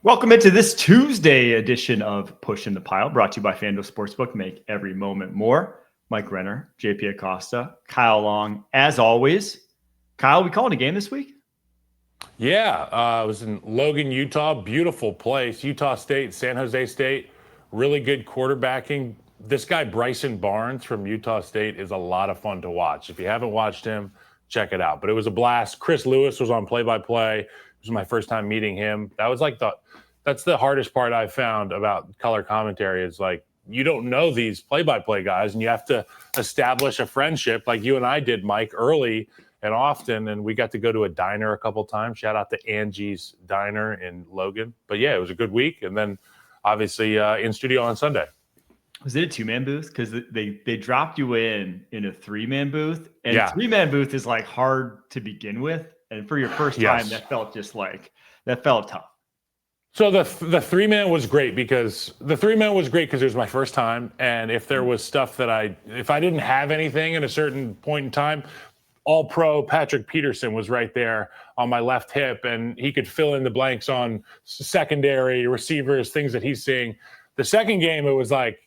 Welcome into this Tuesday edition of Pushing the Pile, brought to you by FanDuel Sportsbook. Make every moment more. Mike Renner, JP Acosta, Kyle Long, as always. Kyle, we calling a game this week? Yeah, I was in Logan, Utah. Beautiful place. Utah State, San Jose State. Really good quarterbacking. This guy, Bryson Barnes from Utah State, is a lot of fun to watch. If you haven't watched him, check it out. But it was a blast. Chris Lewis was on play-by-play. It was my first time meeting him. That was that's the hardest part I've found about color commentary is like, you don't know these play-by-play guys, and you have to establish a friendship like you and I did, Mike, early and often, and we got to go to a diner a couple times. Shout out to Angie's Diner in Logan. But yeah, it was a good week, and then obviously in studio on Sunday. Was it a two-man booth? Because they dropped you in a three-man booth, and Yeah. three-man booth is like hard to begin with, and for your first time, Yes. that felt tough. So the three-man was great because it was my first time, and if there was stuff that if I didn't have anything at a certain point in time, All-Pro Patrick Peterson was right there on my left hip, and he could fill in the blanks on secondary receivers, things that he's seeing. The second game, it was like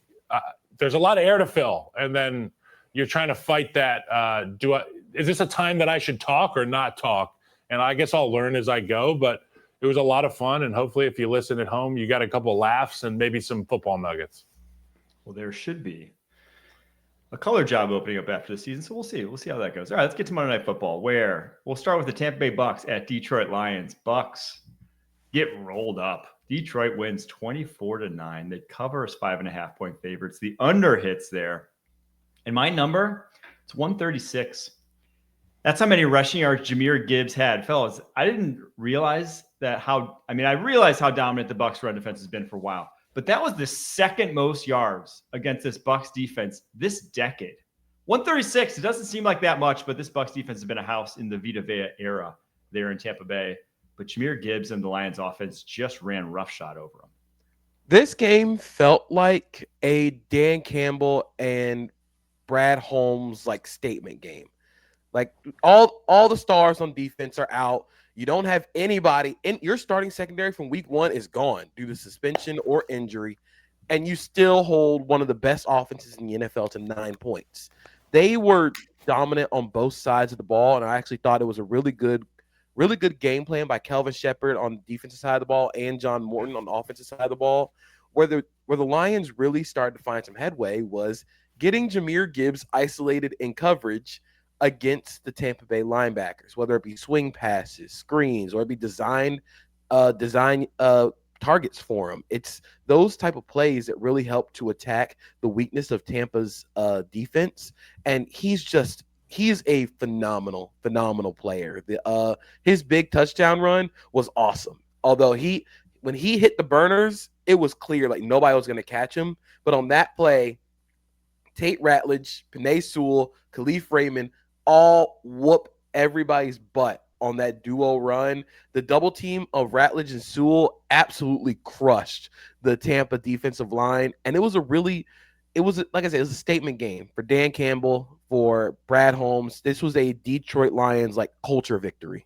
there's a lot of air to fill, and then you're trying to fight that. Is this a time that I should talk or not talk? And I guess I'll learn as I go, but it was a lot of fun, and hopefully if you listen at home, you got a couple laughs and maybe some football nuggets. Well, there should be a color job opening up after the season, so we'll see. We'll see how that goes. All right, let's get to Monday Night Football, where we'll start with the Tampa Bay Bucks at Detroit Lions. Bucks get rolled up. Detroit wins 24-9. They cover as 5.5-point favorites. The under hits there. And my number, it's 136. That's how many rushing yards Jahmyr Gibbs had. Fellas, I didn't realize I realized how dominant the Bucs run defense has been for a while, but that was the second most yards against this Bucs defense this decade. 136, it doesn't seem like that much, but this Bucs defense has been a house in the Vita Vea era there in Tampa Bay. But Jahmyr Gibbs and the Lions offense just ran roughshod over them. This game felt like a Dan Campbell and Brad Holmes statement game. Like all the stars on defense are out. You don't have anybody in your starting secondary from week one is gone due to suspension or injury, and you still hold one of the best offenses in the NFL to 9 points. They were dominant on both sides of the ball, and I actually thought it was a really good game plan by Kelvin Shepard on the defensive side of the ball and John Morton on the offensive side of the ball. Where the Lions really started to find some headway was getting Jahmyr Gibbs isolated in coverage against the Tampa Bay linebackers, whether it be swing passes, screens, or it be design targets for him. It's those type of plays that really help to attack the weakness of Tampa's defense. And he's a phenomenal player. His big touchdown run was awesome. Although when he hit the burners, it was clear like nobody was going to catch him. But on that play, Tate Ratledge, Penei Sewell, Khalif Raymond all whoop everybody's butt on that duo run. The double team of Ratledge and Sewell absolutely crushed the Tampa defensive line. And it was like I said, it was a statement game for Dan Campbell, for Brad Holmes. This was a Detroit Lions culture victory.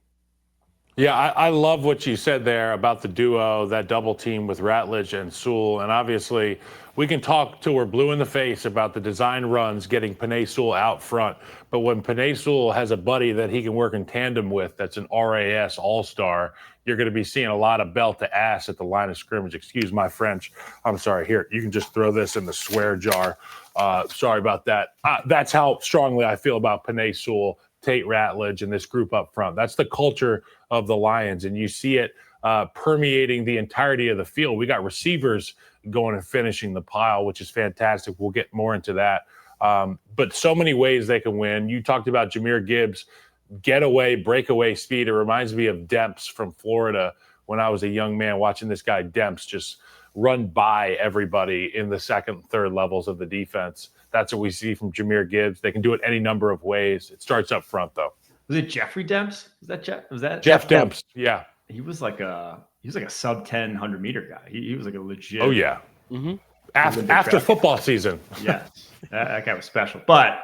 Yeah, I love what you said there about the duo, that double team with Ratledge and Sewell. And obviously, we can talk till we're blue in the face about the design runs getting Penei Sewell out front. But when Penei Sewell has a buddy that he can work in tandem with that's an RAS all-star, you're going to be seeing a lot of belt to ass at the line of scrimmage. Excuse my French. I'm sorry. Here, you can just throw this in the swear jar. Sorry about that. That's how strongly I feel about Penei Sewell, Tate Ratledge, and this group up front. That's the culture of the Lions, and you see it permeating the entirety of the field. We got receivers going and finishing the pile, which is fantastic. We'll get more into that. But so many ways they can win. You talked about Jahmyr Gibbs, getaway, breakaway speed. It reminds me of Demps from Florida when I was a young man watching this guy Demps just run by everybody in the second, third levels of the defense. That's what we see from Jahmyr Gibbs. They can do it any number of ways. It starts up front, though. Was it Jeffrey Demps? Was that Jeff Demps? Yeah. He was like a sub 1,000 meter guy. He was like a legit. Oh yeah. Mm-hmm. After football season. Yes, that guy was special. But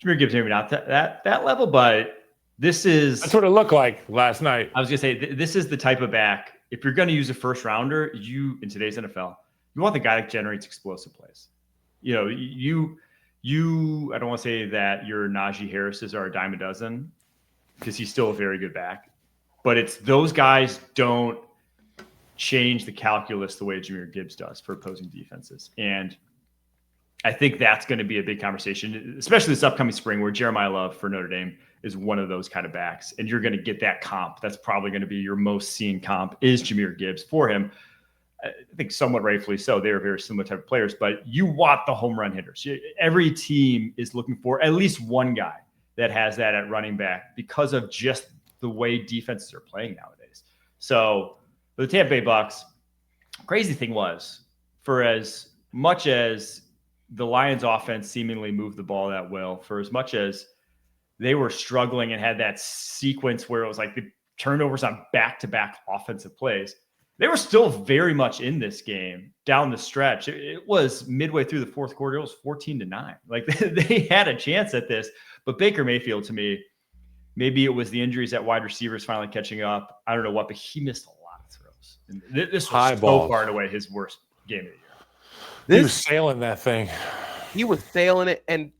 Jahmyr Gibbs maybe not that level, but that's what it looked like last night. I was gonna say this is the type of back if you're going to use a first rounder, in today's NFL, you want the guy that generates explosive plays. You know, I don't want to say that your Najee Harris's are a dime a dozen because he's still a very good back, but it's those guys don't change the calculus the way Jahmyr Gibbs does for opposing defenses. And I think that's going to be a big conversation, especially this upcoming spring where Jeremiah Love for Notre Dame is one of those kind of backs. And you're going to get that comp. That's probably going to be your most seen comp is Jahmyr Gibbs for him. I think somewhat rightfully so. They're very similar type of players, but you want the home run hitters. Every team is looking for at least one guy that has that at running back because of just the way defenses are playing nowadays. So for the Tampa Bay Bucks, crazy thing was, for as much as the Lions offense seemingly moved the ball that well, for as much as they were struggling and had that sequence where it was like the turnovers on back-to-back offensive plays, they were still very much in this game down the stretch. It was midway through the fourth quarter. It was 14-9. Like they had a chance at this, but Baker Mayfield, to me, maybe it was the injuries at wide receivers finally catching up. I don't know what, but he missed a lot of throws. And this was so far and away his worst game of the year. He was sailing that thing. He was sailing it. And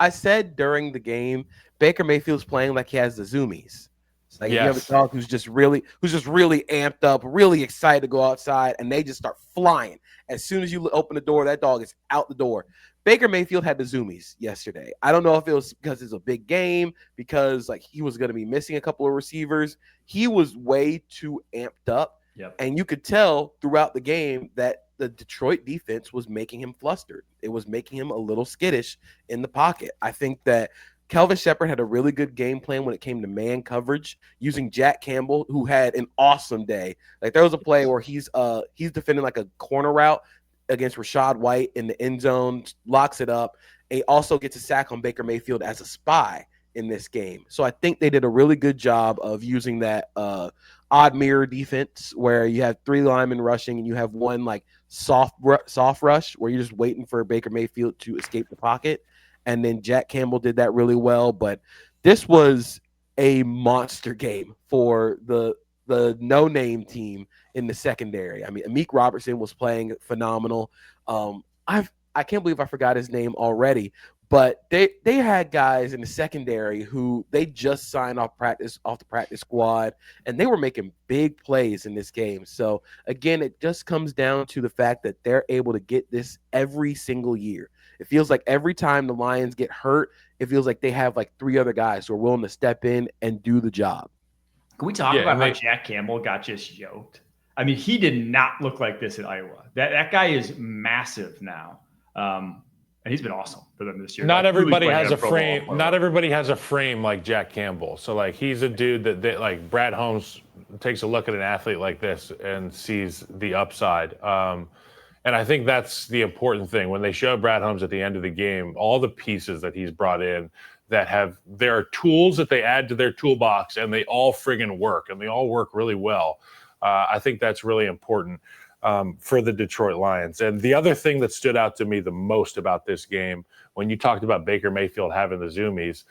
I said during the game, Baker Mayfield's playing like he has the zoomies. It's like you have a dog who's just really amped up, really excited to go outside, and they just start flying. As soon as you open the door, that dog is out the door. Baker Mayfield had the zoomies yesterday. I don't know if it was because it's a big game, because like he was going to be missing a couple of receivers. He was way too amped up. Yep. And you could tell throughout the game that the Detroit defense was making him flustered. It was making him a little skittish in the pocket. I think that Kelvin Shepherd had a really good game plan when it came to man coverage, using Jack Campbell, who had an awesome day. Like there was a play where he's defending like a corner route against Rachaad White in the end zone, locks it up. And he also gets a sack on Baker Mayfield as a spy in this game. So I think they did a really good job of using that odd mirror defense where you have three linemen rushing and you have one like soft rush where you're just waiting for Baker Mayfield to escape the pocket. And then Jack Campbell did that really well. But this was a monster game for the no-name team in the secondary. I mean, Amik Robertson was playing phenomenal. I can't believe I forgot his name already. But they had guys in the secondary who they just signed off the practice squad, and they were making big plays in this game. So, again, it just comes down to the fact that they're able to get this every single year. It feels like every time the Lions get hurt, it feels like they have like three other guys who are willing to step in and do the job. Can we talk about how Jack Campbell got just yoked? I mean, he did not look like this at Iowa. That guy is massive now. And he's been awesome for them this year. Not everybody has a frame. Not everybody has a frame like Jack Campbell. So like he's a dude that like Brad Holmes takes a look at an athlete like this and sees the upside. And I think that's the important thing. When they show Brad Holmes at the end of the game, all the pieces that he's brought in that there are tools that they add to their toolbox, and they all friggin' work, and they all work really well. I think that's really important for the Detroit Lions. And the other thing that stood out to me the most about this game, when you talked about Baker Mayfield having the zoomies,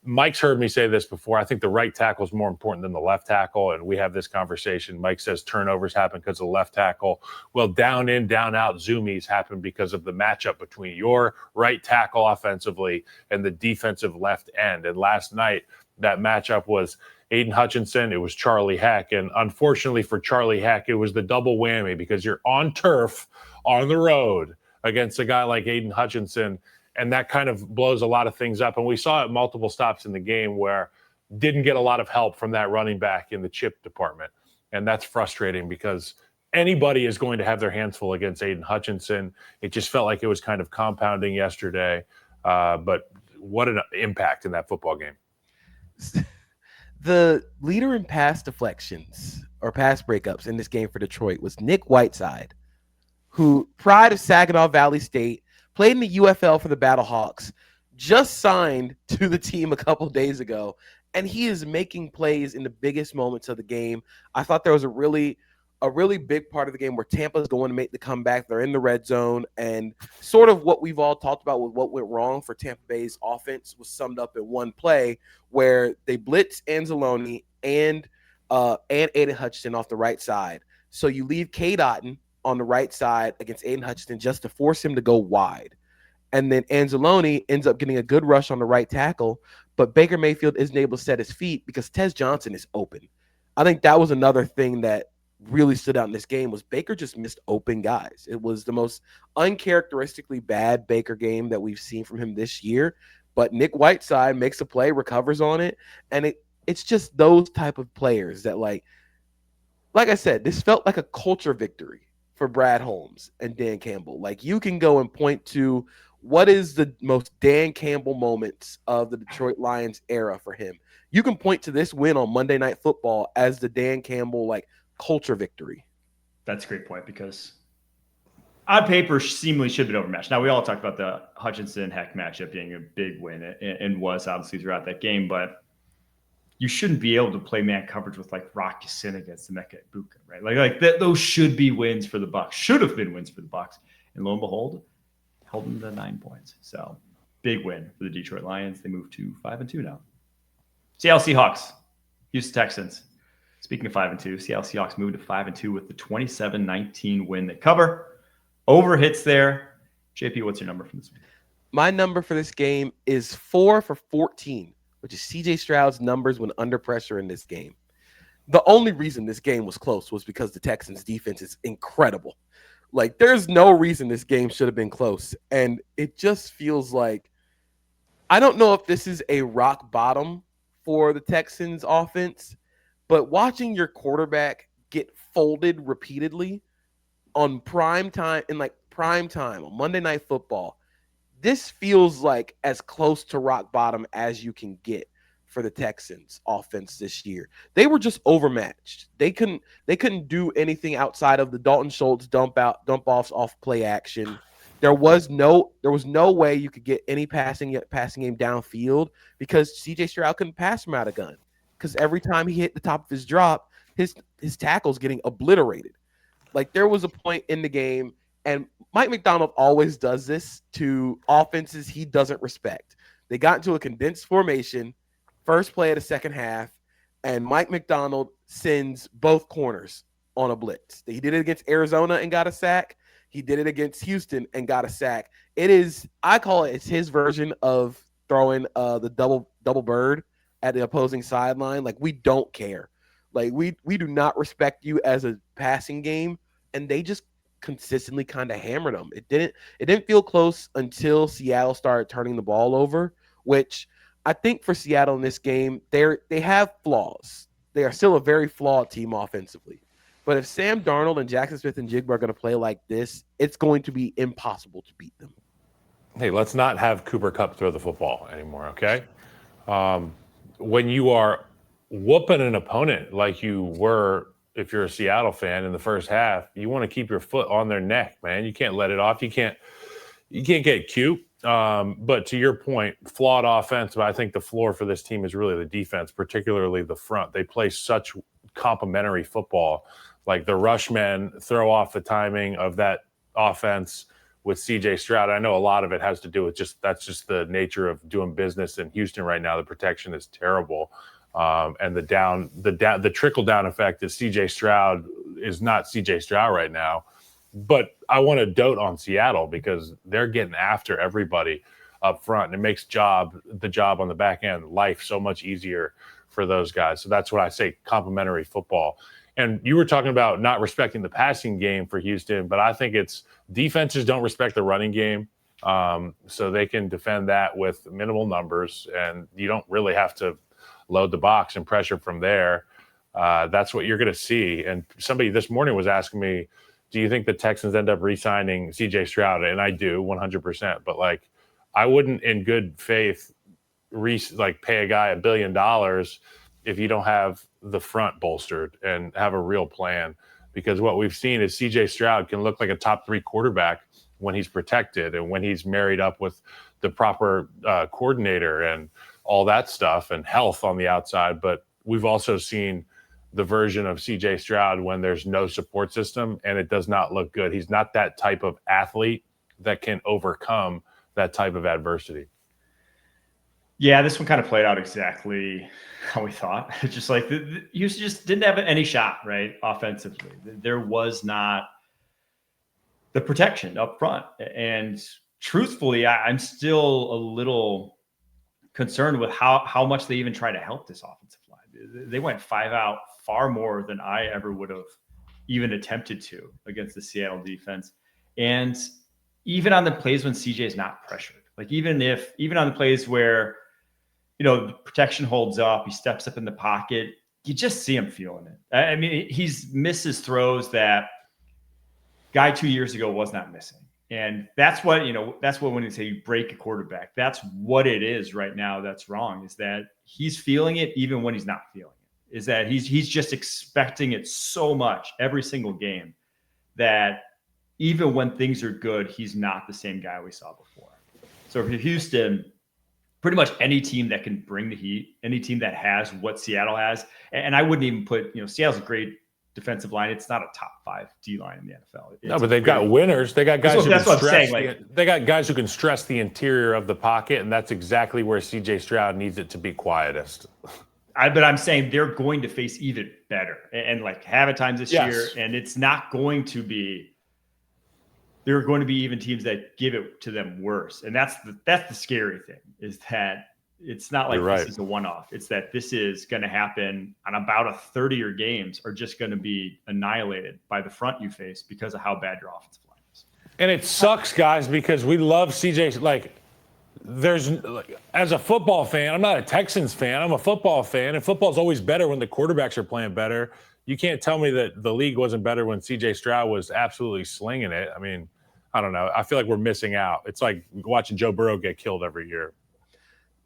Mike's heard me say this before. I think the right tackle is more important than the left tackle, and we have this conversation. Mike says turnovers happen because of the left tackle. Well, down in, down out zoomies happen because of the matchup between your right tackle offensively and the defensive left end. And last night, that matchup was Aiden Hutchinson, it was Charlie Heck. And unfortunately for Charlie Heck, it was the double whammy because you're on turf, on the road against a guy like Aiden Hutchinson. And that kind of blows a lot of things up. And we saw it multiple stops in the game where didn't get a lot of help from that running back in the chip department. And that's frustrating because anybody is going to have their hands full against Aiden Hutchinson. It just felt like it was kind of compounding yesterday. But what an impact in that football game. The leader in pass deflections or pass breakups in this game for Detroit was Nick Whiteside, who, pride of Saginaw Valley State, played in the UFL for the Battlehawks, just signed to the team a couple days ago, and he is making plays in the biggest moments of the game. I thought there was a really big part of the game where Tampa's going to make the comeback. They're in the red zone, and sort of what we've all talked about with what went wrong for Tampa Bay's offense was summed up in one play where they blitzed Anzalone and and Aiden Hutchinson off the right side. So you leave Cade Otton on the right side against Aiden Hutchinson just to force him to go wide. And then Anzalone ends up getting a good rush on the right tackle, but Baker Mayfield isn't able to set his feet because Tez Johnson is open. I think that was another thing that really stood out in this game was Baker just missed open guys. It was the most uncharacteristically bad Baker game that we've seen from him this year. But Nick Whiteside makes a play, recovers on it, and it's just those type of players that like I said, this felt like a culture victory for Brad Holmes and Dan Campbell. Like you can go and point to what is the most Dan Campbell moments of the Detroit Lions era for him. You can point to this win on Monday Night Football as the Dan Campbell like culture victory. That's a great point because on paper seemingly should have been overmatched. Now we all talked about the Hutchinson Heck matchup being a big win and was obviously throughout that game, but you shouldn't be able to play man coverage with like Rock Ya-Sin against Emeka Egbuka, right? Like those should be wins for the Bucs. Should have been wins for the Bucs, and lo and behold, held them to 9 points. So big win for the Detroit Lions. They move to 5-2 now. Seattle Seahawks, Houston Texans. Speaking of 5-2, Seattle Seahawks moved to 5-2 with the 27-19 win. They cover. Over hits there. JP, what's your number for this one? My number for this game is 4 for 14, which is CJ Stroud's numbers when under pressure in this game. The only reason this game was close was because the Texans defense is incredible. Like, there's no reason this game should have been close. And it just feels like, I don't know if this is a rock bottom for the Texans offense, but watching your quarterback get folded repeatedly on prime time on Monday Night Football, this feels like as close to rock bottom as you can get for the Texans offense this year. They were just overmatched. They couldn't do anything outside of the Dalton Schultz dump offs off play action. There was no way you could get any passing game downfield because CJ Stroud couldn't pass from out of gun. Because every time he hit the top of his drop, his tackle's getting obliterated. Like there was a point in the game, and Mike McDonald always does this to offenses he doesn't respect. They got into a condensed formation, first play of the second half, and Mike McDonald sends both corners on a blitz. He did it against Arizona and got a sack. He did it against Houston and got a sack. It's his version of throwing the double bird at the opposing sideline. Like, we don't care. Like, we do not respect you as a passing game, and they just consistently kind of hammered them. It didn't feel close until Seattle started turning the ball over, which I think for Seattle in this game, they have flaws. They are still a very flawed team offensively. But if Sam Darnold and Jackson Smith and Jigba are going to play like this, it's going to be impossible to beat them. Hey, let's not have Cooper Kupp throw the football anymore, okay? When you are whooping an opponent like you were, if you're a Seattle fan in the first half, you want to keep your foot on their neck, man. You can't let it off. You can't get cute. But to your point, flawed offense, but I think the floor for this team is really the defense, particularly the front. They play such complementary football. Like the rush men throw off the timing of that offense with CJ Stroud. I know a lot of it has to do with that's just the nature of doing business in Houston right now. The protection is terrible. And the trickle down effect is CJ Stroud is not CJ Stroud right now. But I want to dote on Seattle because they're getting after everybody up front, and it makes the job on the back end life so much easier for those guys. So that's what I say, complementary football. And you were talking about not respecting the passing game for Houston, but I think it's defenses don't respect the running game, so they can defend that with minimal numbers, and you don't really have to load the box and pressure from there. That's what you're going to see. And somebody this morning was asking me, do you think the Texans end up re-signing CJ Stroud? And I do 100%. But like, I wouldn't in good faith pay a guy $1 billion if you don't have the front bolstered and have a real plan. Because what we've seen is CJ Stroud can look like a top 3 quarterback when he's protected and when he's married up with the proper coordinator and all that stuff and health on the outside. But we've also seen the version of CJ Stroud when there's no support system, and it does not look good. He's not that type of athlete that can overcome that type of adversity. Yeah, this one kind of played out exactly how we thought. It's just like Houston just didn't have any shot, right? Offensively, there was not the protection up front. And truthfully, I'm still a little concerned with how much they even try to help this offensive line. They went 5 out far more than I ever would have even attempted to against the Seattle defense. And even on the plays when CJ is not pressured, like even on the plays where, the protection holds up, he steps up in the pocket, you just see him feeling it. I mean, he's misses throws that guy 2 years ago was not missing. And that's what when you say you break a quarterback, that's what it is right now. That's wrong, is that he's feeling it even when he's not feeling it, is that he's just expecting it so much every single game that even when things are good, he's not the same guy we saw before. So for Houston, pretty much any team that can bring the heat, any team that has what Seattle has, and I wouldn't even put, Seattle's a great defensive line. It's not a top 5 D line in the NFL. No, but they've got winners. They got guys they got guys who can stress the interior of the pocket, and that's exactly where CJ Stroud needs it to be quietest. But I'm saying they're going to face even better and like have at times this year, and it's not going to be. There are going to be even teams that give it to them worse, and that's the scary thing, is that it's not like this is a one-off. It's that this is going to happen on about a third of your games are just going to be annihilated by the front you face because of how bad your offensive line is. And it sucks, guys, because we love CJ. As a football fan, I'm not a Texans fan. I'm a football fan, and football's always better when the quarterbacks are playing better. You can't tell me that the league wasn't better when CJ Stroud was absolutely slinging it. I mean, I don't know. I feel like we're missing out. It's like watching Joe Burrow get killed every year.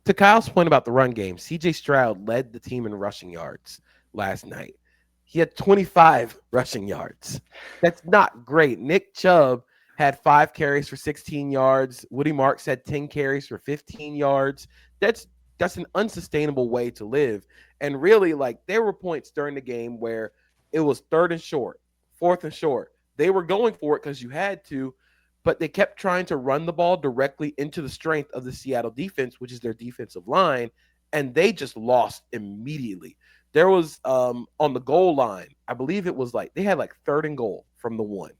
To Kyle's point about the run game, CJ Stroud led the team in rushing yards last night. He had 25 rushing yards. That's not great. Nick Chubb had 5 carries for 16 yards. Woody Marks had 10 carries for 15 yards. That's an unsustainable way to live. And really, there were points during the game where it was 3rd and short, 4th and short. They were going for it because you had to, but they kept trying to run the ball directly into the strength of the Seattle defense, which is their defensive line, and they just lost immediately. There was on the goal line, I believe it was they had 3rd and goal from the 1.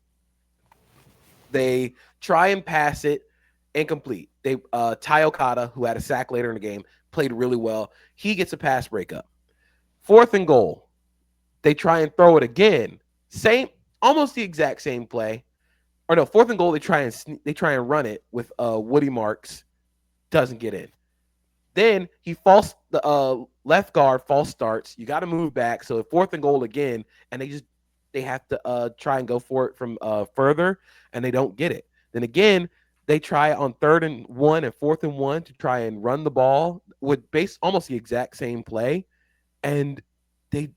They try and pass it, incomplete. Ty Okada, who had a sack later in the game, played really well. He gets a pass breakup. 4th and goal. They try and throw it again. Almost the exact same play. Or no, 4th and goal, they try and run it with Woody Marks. Doesn't get in. Then the left guard false starts. You got to move back. So 4th and goal again, and they have to try and go for it from further, and they don't get it. Then again, they try on 3rd and 1 and 4th and 1 to try and run the ball with almost the exact same play, and they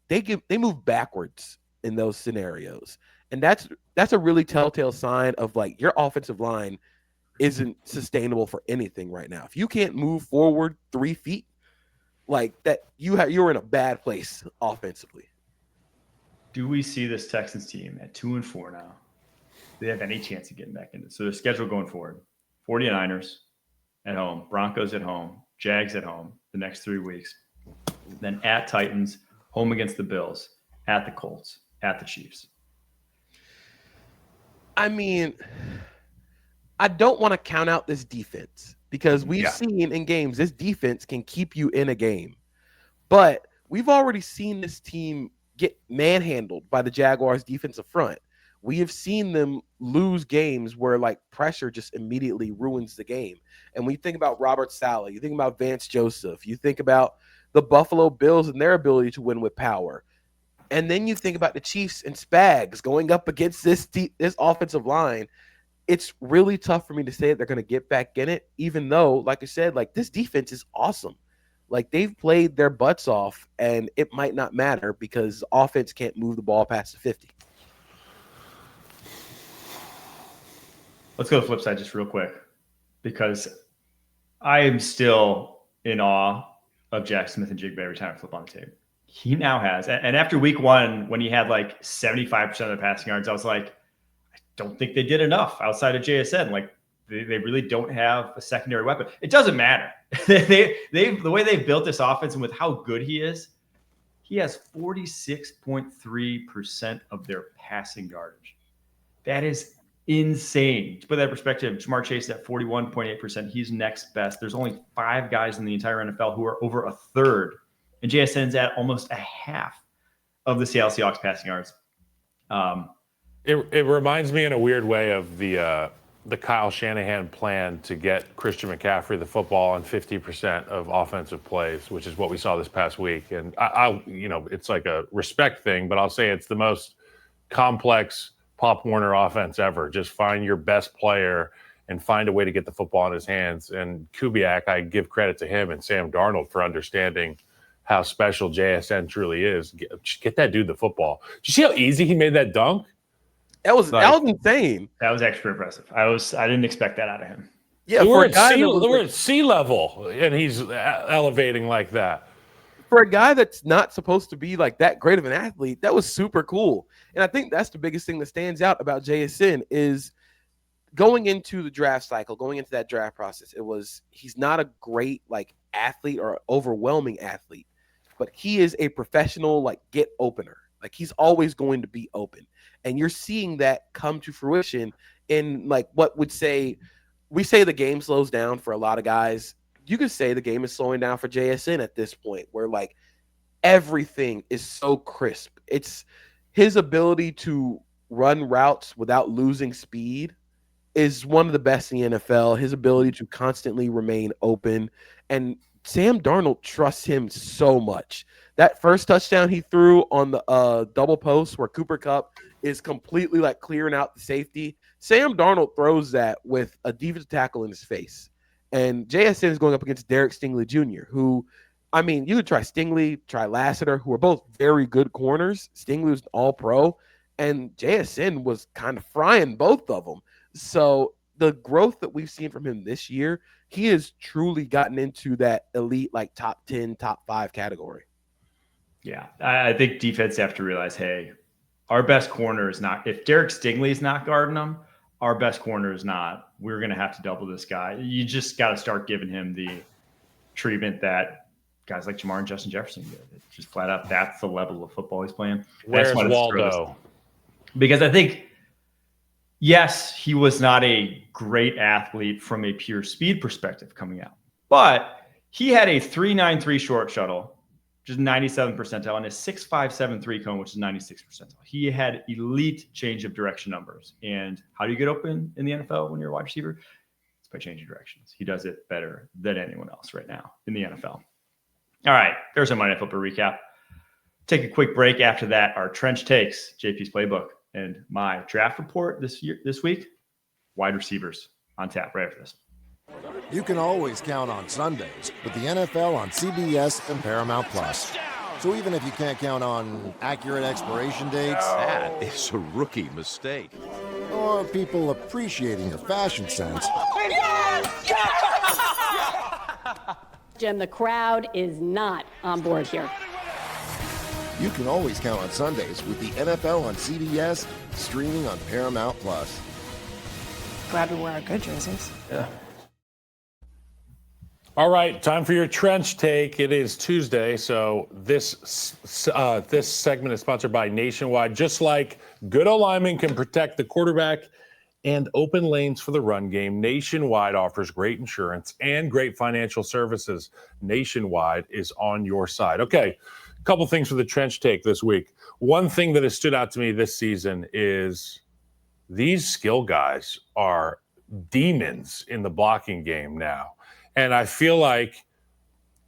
move backwards in those scenarios. And that's a really telltale sign of your offensive line isn't sustainable for anything right now. If you can't move forward 3 feet, that, you're in a bad place offensively. Do we see this Texans team at 2-4 now? Do they have any chance of getting back into it? So their schedule going forward: 49ers at home, Broncos at home, Jags at home the next 3 weeks, then at Titans, home against the Bills, at the Colts, at the Chiefs. I mean, I don't want to count out this defense because we've seen in games this defense can keep you in a game. But we've already seen this team get manhandled by the Jaguars' defensive front. We have seen them lose games where pressure just immediately ruins the game. And when you think about Robert Saleh, you think about Vance Joseph, you think about the Buffalo Bills and their ability to win with power. And then you think about the Chiefs and Spags going up against this offensive line. It's really tough for me to say that they're going to get back in it, even though, like I said, this defense is awesome. They've played their butts off, and it might not matter because offense can't move the ball past the 50. Let's go to the flip side just real quick, because I am still in awe of Jack Smith and Jigba every time I flip on the tape. He now has, and after week 1, when he had 75% of the passing yards, I was like, I don't think they did enough outside of JSN. They really don't have a secondary weapon. It doesn't matter. The way they've built this offense and with how good he is, he has 46.3% of their passing yardage. That is insane. To put that in perspective, Jamar Chase at 41.8%. He's next best. There's only 5 guys in the entire NFL who are over a third. And JSN's at almost a half of the Seattle Seahawks passing yards. It reminds me in a weird way of the Kyle Shanahan plan to get Christian McCaffrey the football on 50% of offensive plays, which is what we saw this past week. And I it's like a respect thing, but I'll say it's the most complex Pop Warner offense ever. Just find your best player and find a way to get the football in his hands. And Kubiak, I give credit to him and Sam Darnold for understanding how special JSN truly is. Get that dude the football. Did you see how easy he made that dunk? That was insane. That was extra impressive. I didn't expect that out of him. Yeah, we're at sea level, and he's elevating like that. For a guy that's not supposed to be like that great of an athlete, that was super cool. And I think that's the biggest thing that stands out about JSN is going into the draft cycle, going into that draft process. He's not a great like athlete or overwhelming athlete, but he is a professional like get opener. Like he's always going to be open. And you're seeing that come to fruition in like we say the game slows down for a lot of guys. You could say the game is slowing down for JSN at this point where like everything is so crisp. It's his ability to run routes without losing speed is one of the best in the NFL. His ability to constantly remain open, and Sam Darnold trusts him so much. That first touchdown he threw on the double post where Cooper Kupp is completely like clearing out the safety. Sam Darnold throws that with a defensive tackle in his face. And JSN is going up against Derek Stingley Jr., who, I mean, you could try Stingley, try Lassiter, who are both very good corners. Stingley was all pro, and JSN was kind of frying both of them. So the growth that we've seen from him this year, he has truly gotten into that elite, like top 10, top 5 category. Yeah, I think defense have to realize, hey, our best corner is not – if Derek Stingley is not guarding him, our best corner is not. We're going to have to double this guy. You just got to start giving him the treatment that guys like Jamar and Justin Jefferson get. It's just flat out, that's the level of football he's playing. Where's Waldo? Because I think, yes, he was not a great athlete from a pure speed perspective coming out, but he had a 3.93 short shuttle, which is 97th percentile, and a 6.573 cone, which is 96th percentile. He had elite change of direction numbers. And how do you get open in the NFL when you're a wide receiver? It's by changing directions. He does it better than anyone else right now in the NFL. All right, there's our Monday Night Football recap. Take a quick break. After that, our trench takes, JP's Playbook, and my draft report this week, wide receivers on tap right after this. You can always count on Sundays with the NFL on CBS and Paramount Plus. So even if you can't count on accurate expiration dates, that is a rookie mistake, or people appreciating your fashion sense, Jim, the crowd is not on board here. you can always count on Sundays with the NFL on CBS, streaming on Paramount Plus. Glad we wear our good jerseys. Yeah. All right, time for your trench take. It is Tuesday, so this segment is sponsored by Nationwide. Just like good alignment can protect the quarterback and open lanes for the run game, Nationwide offers great insurance and great financial services. Nationwide is on your side. Okay, a couple things for the trench take this week. One thing that has stood out to me this season is these skill guys are demons in the blocking game now. And I feel like,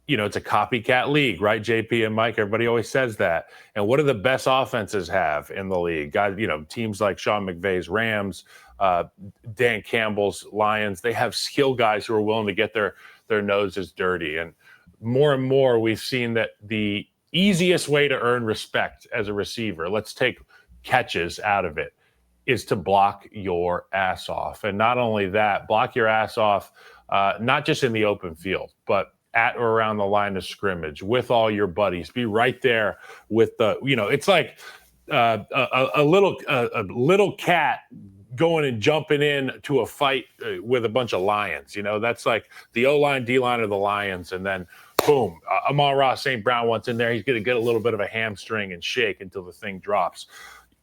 it's a copycat league, right? JP and Mike, everybody always says that. And what do the best offenses have in the league? Guys, teams like Sean McVay's Rams, Dan Campbell's Lions, they have skill guys who are willing to get their noses dirty. And more we've seen that the easiest way to earn respect as a receiver, let's take catches out of it, is to block your ass off. And not only that, block your ass off, not just in the open field, but at or around the line of scrimmage with all your buddies. Be right there with the, it's like a little cat going and jumping in to a fight with a bunch of lions. That's like the O-line, D-line of the Lions, and then boom, Amon-Ra St. Brown wants in there. He's going to get a little bit of a hamstring and shake until the thing drops.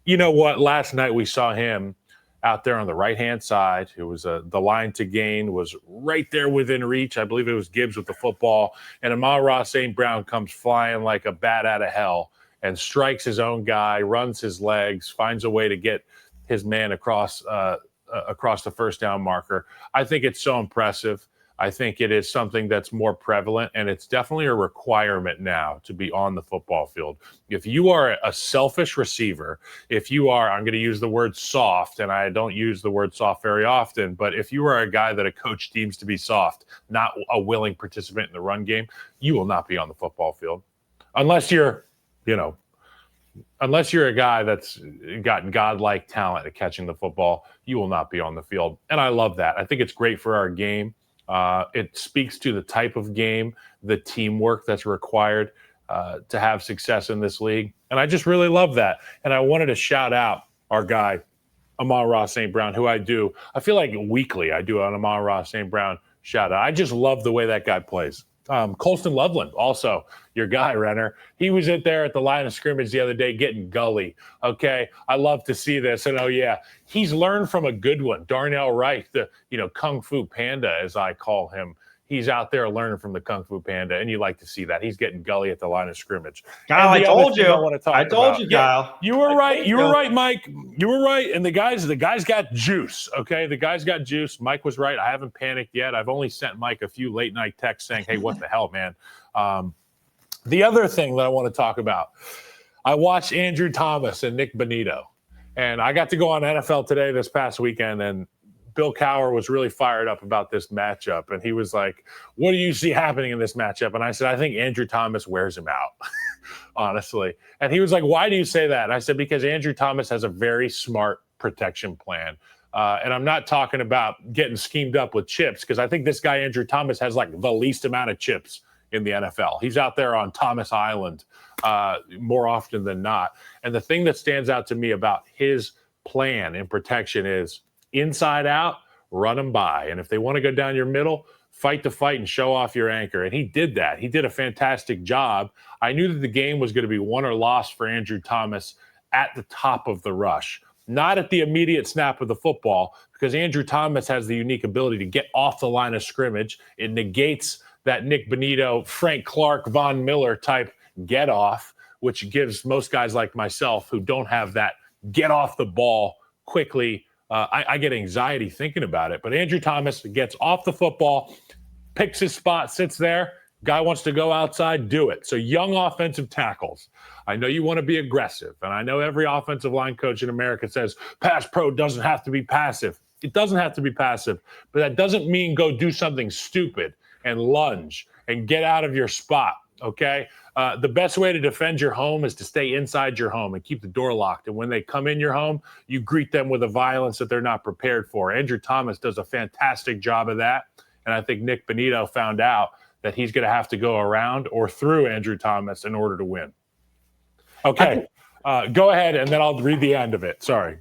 You know what? Last night we saw him out there on the right-hand side. It was the line to gain was right there within reach. I believe it was Gibbs with the football. And Amon-Ra St. Brown comes flying like a bat out of hell and strikes his own guy, runs his legs, finds a way to get his man across the first down marker. I think it's so impressive. I think it is something that's more prevalent, and it's definitely a requirement now to be on the football field. If you are a selfish receiver, if you are, I'm going to use the word soft, and I don't use the word soft very often, but if you are a guy that a coach deems to be soft, not a willing participant in the run game, you will not be on the football field. Unless you're a guy that's got godlike talent at catching the football, you will not be on the field. And I love that. I think it's great for our game. It speaks to the type of game, the teamwork that's required to have success in this league. And I just really love that. And I wanted to shout out our guy, Amon-Ra St. Brown, who I feel like weekly I do an Amon-Ra St. Brown shout out. I just love the way that guy plays. Colston Loveland, also your guy, Renner. He was in there at the line of scrimmage the other day getting gully. Okay, I love to see this. And he's learned from a good one, Darnell Wright, the Kung Fu Panda, as I call him. He's out there learning from the Kung Fu Panda, and you like to see that. He's getting gully at the line of scrimmage. Kyle, I told you, Kyle. Yeah, you were right. You were right, Mike. You were right. And the guy's got juice. Okay, the guy's got juice. Mike was right. I haven't panicked yet. I've only sent Mike a few late night texts saying, "Hey, what the hell, man?" The other thing that I want to talk about, I watched Andrew Thomas and Nick Bonito, and I got to go on NFL Today this past weekend, and Bill Cowher was really fired up about this matchup, and he was like, what do you see happening in this matchup? And I said, I think Andrew Thomas wears him out, honestly. And he was like, why do you say that? And I said, because Andrew Thomas has a very smart protection plan. And I'm not talking about getting schemed up with chips, because I think this guy, Andrew Thomas, has like the least amount of chips in the NFL. He's out there on Thomas Island more often than not. And the thing that stands out to me about his plan in protection is inside out, run them by. And if they want to go down your middle, fight the fight and show off your anchor. And he did that. He did a fantastic job. I knew that the game was going to be won or lost for Andrew Thomas at the top of the rush, not at the immediate snap of the football, because Andrew Thomas has the unique ability to get off the line of scrimmage. It negates that Nick Bonito, Frank Clark, Von Miller type get off, which gives most guys like myself who don't have that get off the ball quickly. I get anxiety thinking about it. But Andrew Thomas gets off the football, picks his spot, sits there. Guy wants to go outside, do it. So young offensive tackles. I know you want to be aggressive, and I know every offensive line coach in America says pass pro doesn't have to be passive. It doesn't have to be passive, but that doesn't mean go do something stupid and lunge and get out of your spot, okay? The best way to defend your home is to stay inside your home and keep the door locked. And when they come in your home, you greet them with a violence that they're not prepared for. Andrew Thomas does a fantastic job of that, and I think Nick Bonito found out that he's going to have to go around or through Andrew Thomas in order to win. Okay, go ahead, and then I'll read the end of it. Sorry.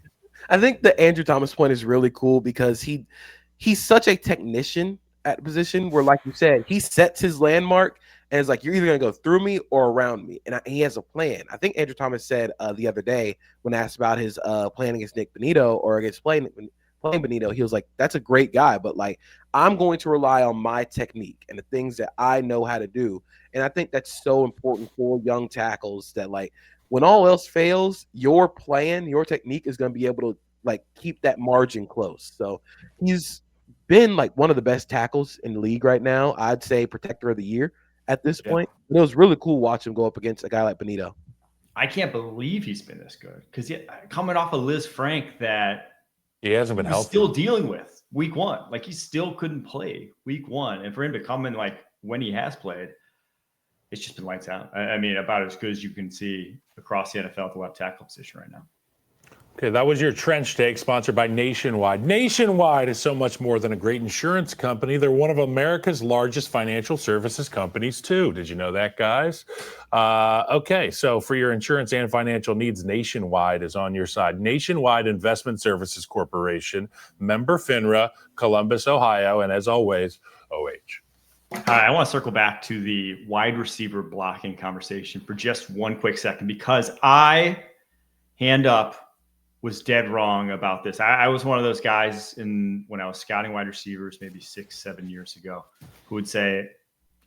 I think the Andrew Thomas point is really cool because he's such a technician at the position where, like you said, he sets his landmark and it's like, you're either going to go through me or around me. And he has a plan. I think Andrew Thomas said the other day when asked about his plan against Nick Bonito or against playing Bonito, he was like, that's a great guy, but like, I'm going to rely on my technique and the things that I know how to do. And I think that's so important for young tackles that, like, when all else fails, your plan, your technique is going to be able to like keep that margin close. So he's been like one of the best tackles in the league right now. I'd say protector of the year at this point. And it was really cool watching him go up against a guy like Bonito. I can't believe he's been this good because coming off of Liz Frank that he hasn't been healthy. Still dealing with week one. Like he still couldn't play week one. And for him to come in like when he has played, it's just been lights out. I mean, about as good as you can see across the NFL at the left tackle position right now. Okay, that was your Trench Take, sponsored by Nationwide. Nationwide is so much more than a great insurance company. They're one of America's largest financial services companies, too. Did you know that, guys? Okay, so for your insurance and financial needs, Nationwide is on your side. Nationwide Investment Services Corporation, member FINRA, Columbus, Ohio, and as always, OH. I want to circle back to the wide receiver blocking conversation for just one quick second, because hand up, was dead wrong about this. I was one of those guys when I was scouting wide receivers maybe 6-7 years ago who would say,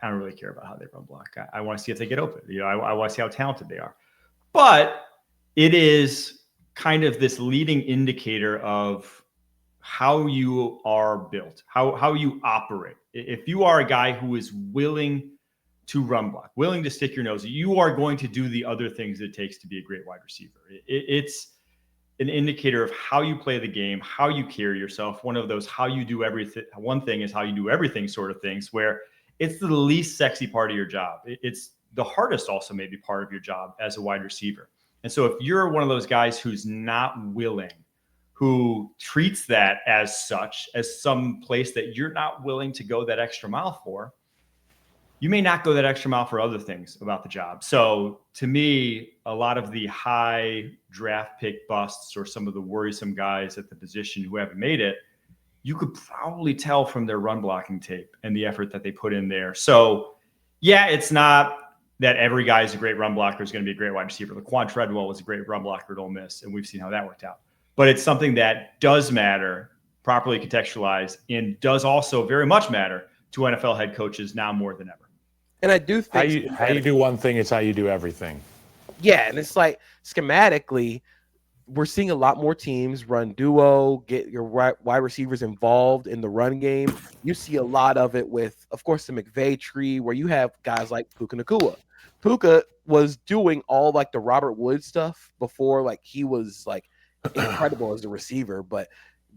I don't really care about how they run block. I want to see if they get open. I want to see how talented they are. But it is kind of this leading indicator of how you are built, how you operate. If you are a guy who is willing to run block, willing to stick your nose, you are going to do the other things it takes to be a great wide receiver. It's an indicator of how you play the game, how you carry yourself. One of those how you do everything. One thing is how you do everything sort of things, where it's the least sexy part of your job. It's the hardest also maybe part of your job as a wide receiver. And so if you're one of those guys who's not willing, who treats that as such, as some place that you're not willing to go that extra mile for, you may not go that extra mile for other things about the job. So to me, a lot of the high draft pick busts or some of the worrisome guys at the position who haven't made it, you could probably tell from their run blocking tape and the effort that they put in there. So yeah, it's not that every guy is a great run blocker is going to be a great wide receiver. Laquan Treadwell was a great run blocker at Ole Miss, and we've seen how that worked out. But it's something that does matter, properly contextualized, and does also very much matter to NFL head coaches now more than ever. And I do think How you do one thing is how you do everything. Yeah, and it's like schematically, we're seeing a lot more teams run duo, get your wide receivers involved in the run game. You see a lot of it with, of course, the McVay tree, where you have guys like Puka Nacua. Puka was doing all like the Robert Woods stuff before, like he was like incredible as a receiver, but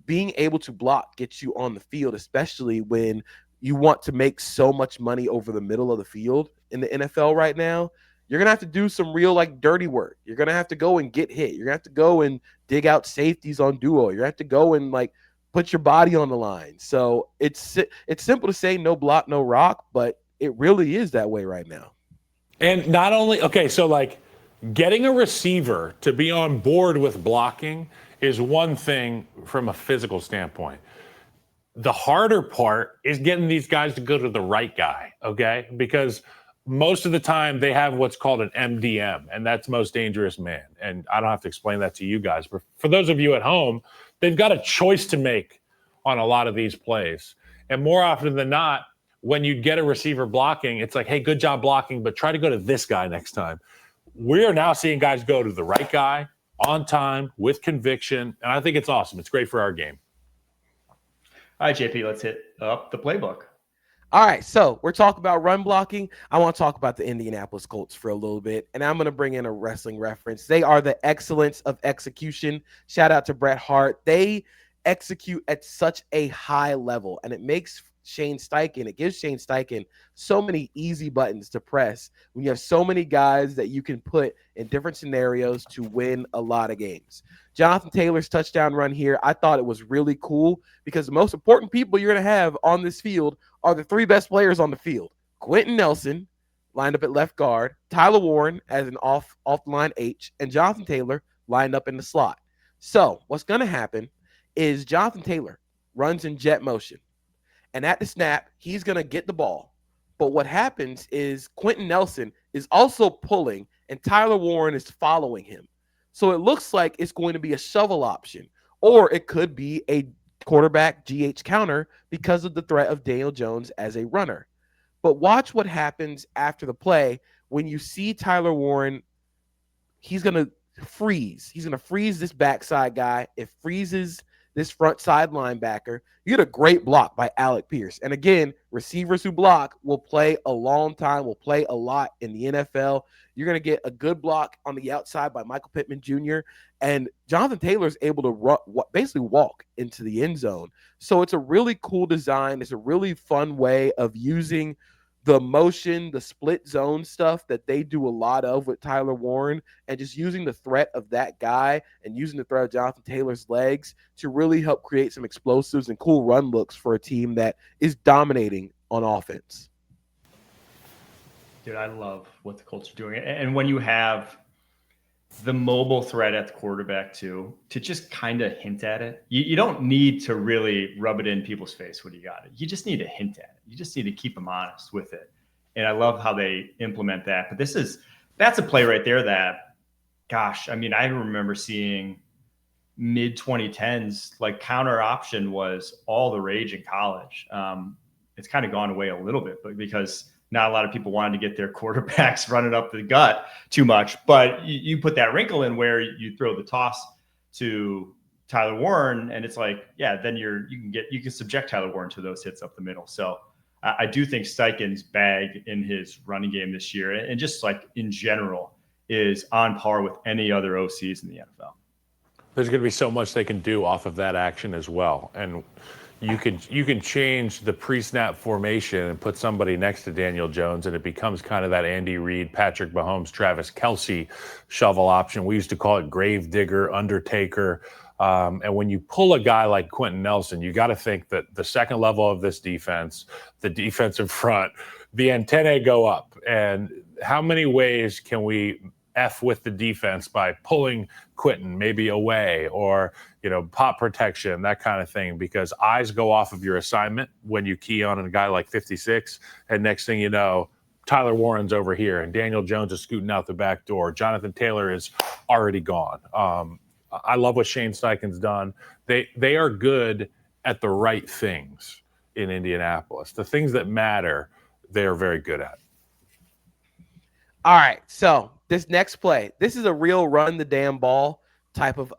being able to block gets you on the field, especially when you want to make so much money over the middle of the field in the NFL right now. You're going to have to do some real like dirty work. You're going to have to go and get hit. You're going to have to go and dig out safeties on duo. You're going to have to go and like put your body on the line. So it's simple to say no block, no rock, but it really is that way right now. And not only, okay, so like getting a receiver to be on board with blocking is one thing from a physical standpoint. The harder part is getting these guys to go to the right guy, okay? Because most of the time they have what's called an MDM, and that's most dangerous man. And I don't have to explain that to you guys, but for those of you at home, they've got a choice to make on a lot of these plays. And more often than not, when you get a receiver blocking, it's like, hey, good job blocking, but try to go to this guy next time. We are now seeing guys go to the right guy on time with conviction, and I think it's awesome. It's great for our game. All right, JP, let's hit up the playbook. All right, so we're talking about run blocking. I want to talk about the Indianapolis Colts for a little bit, and I'm going to bring in a wrestling reference. They are the excellence of execution. Shout out to Bret Hart. They execute at such a high level, and it makes Shane Steichen, it gives Shane Steichen so many easy buttons to press when you have so many guys that you can put in different scenarios to win a lot of games. Jonathan Taylor's touchdown run here, I thought it was really cool because the most important people you're going to have on this field are the three best players on the field. Quentin Nelson lined up at left guard, Tyler Warren as an off-line H, and Jonathan Taylor lined up in the slot. So what's going to happen is Jonathan Taylor runs in jet motion. And at the snap, he's going to get the ball. But what happens is Quentin Nelson is also pulling, and Tyler Warren is following him. So it looks like it's going to be a shovel option, or it could be a quarterback GH counter because of the threat of Daniel Jones as a runner. But watch what happens after the play when you see Tyler Warren. He's going to freeze. He's going to freeze this backside guy. It freezes this front side linebacker. You get a great block by Alec Pierce. And again, receivers who block will play a long time, will play a lot in the NFL. You're going to get a good block on the outside by Michael Pittman Jr. And Jonathan Taylor is able to basically walk into the end zone. So it's a really cool design. It's a really fun way of using the motion, the split zone stuff that they do a lot of with Tyler Warren, and just using the threat of that guy and using the threat of Jonathan Taylor's legs to really help create some explosives and cool run looks for a team that is dominating on offense. Dude, I love what the Colts are doing. And when you have the mobile threat at the quarterback too, to just kind of hint at it, you don't need to really rub it in people's face when you got it. You just need to hint at it. You just need to keep them honest with it. And I love how they implement that. But that's a play right there that, gosh, I mean, I remember seeing mid 2010s, like counter option was all the rage in college. It's kind of gone away a little bit, but because not a lot of people wanted to get their quarterbacks running up the gut too much. But you put that wrinkle in where you throw the toss to Tyler Warren, and it's like, yeah, then you can subject Tyler Warren to those hits up the middle. So I do think Steichen's bag in his running game this year, and just like in general, is on par with any other OCs in the NFL. There's going to be so much they can do off of that action as well. And you can change the pre-snap formation and put somebody next to Daniel Jones, and it becomes kind of that Andy Reid, Patrick Mahomes, Travis Kelce shovel option. We used to call it grave digger, undertaker. And when you pull a guy like Quentin Nelson, you got to think that the second level of this defense, the defensive front, the antennae go up. And how many ways can we F with the defense by pulling Quentin maybe away, or, pop protection, that kind of thing, because eyes go off of your assignment when you key on a guy like 56. And next thing you know, Tyler Warren's over here and Daniel Jones is scooting out the back door. Jonathan Taylor is already gone. I love what Shane Steichen's done. They are good at the right things in Indianapolis. The things that matter, they're very good at. All right, so this next play, this is a real run the damn ball type of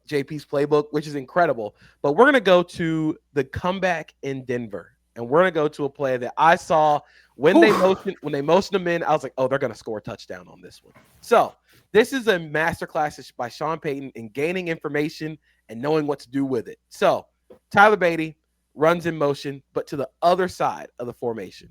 JP's playbook, which is incredible. But we're going to go to the comeback in Denver, and we're going to go to a play that I saw when they motioned them in. I was like, oh, they're going to score a touchdown on this one. So this is a masterclass by Sean Payton in gaining information and knowing what to do with it. So Tyler Beatty runs in motion, but to the other side of the formation.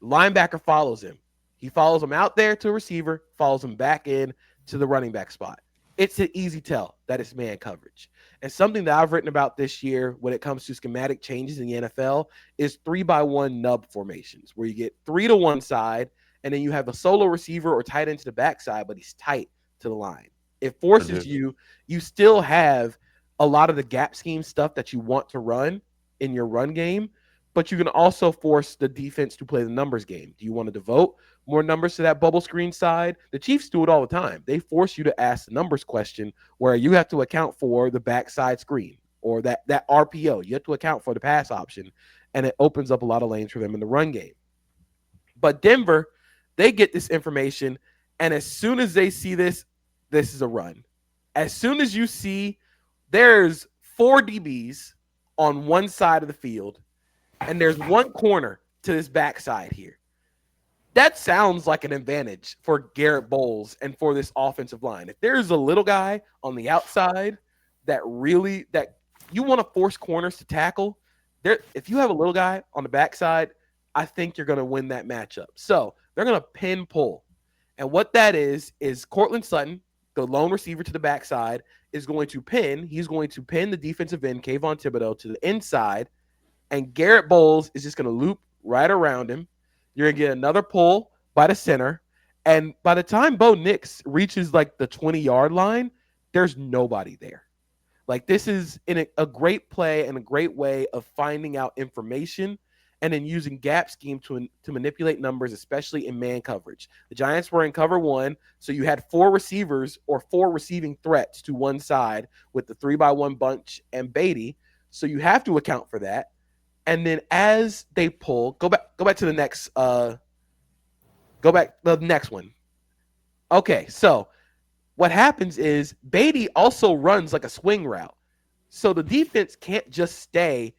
Linebacker follows him. He follows him out there to a receiver, follows him back in to the running back spot. It's an easy tell that it's man coverage. And something that I've written about this year when it comes to schematic changes in the NFL is 3-by-1 nub formations, where you get 3 to one side, and then you have a solo receiver or tight end to the backside, but he's tight to the line. It forces you still have a lot of the gap scheme stuff that you want to run in your run game, but you can also force the defense to play the numbers game. Do you want to devote more numbers to that bubble screen side? The Chiefs do it all the time. They force you to ask the numbers question where you have to account for the backside screen or that RPO. You have to account for the pass option, and it opens up a lot of lanes for them in the run game. But Denver, they get this information, and as soon as they see this is a run. As soon as you see there's 4 DBs on one side of the field, and there's one corner to this backside here, that sounds like an advantage for Garrett Bowles and for this offensive line. If there's a little guy on the outside that you want to force corners to tackle, if you have a little guy on the backside, I think you're going to win that matchup. So they're going to pin pull. And what that is Cortland Sutton, the lone receiver to the backside, is going to pin. He's going to pin the defensive end, Kayvon Thibodeau, to the inside. And Garrett Bowles is just going to loop right around him. You're going to get another pull by the center. And by the time Bo Nix reaches like the 20-yard line, there's nobody there. Like, this is a great play and a great way of finding out information and then using gap scheme to manipulate numbers, especially in man coverage. The Giants were in cover 1, so you had 4 receivers or 4 receiving threats to one side with the 3-by-1 bunch and Beatty. So you have to account for that. And then as they pull, go back to the next the next one. Okay, so what happens is Beatty also runs like a swing route. So the defense can't just stay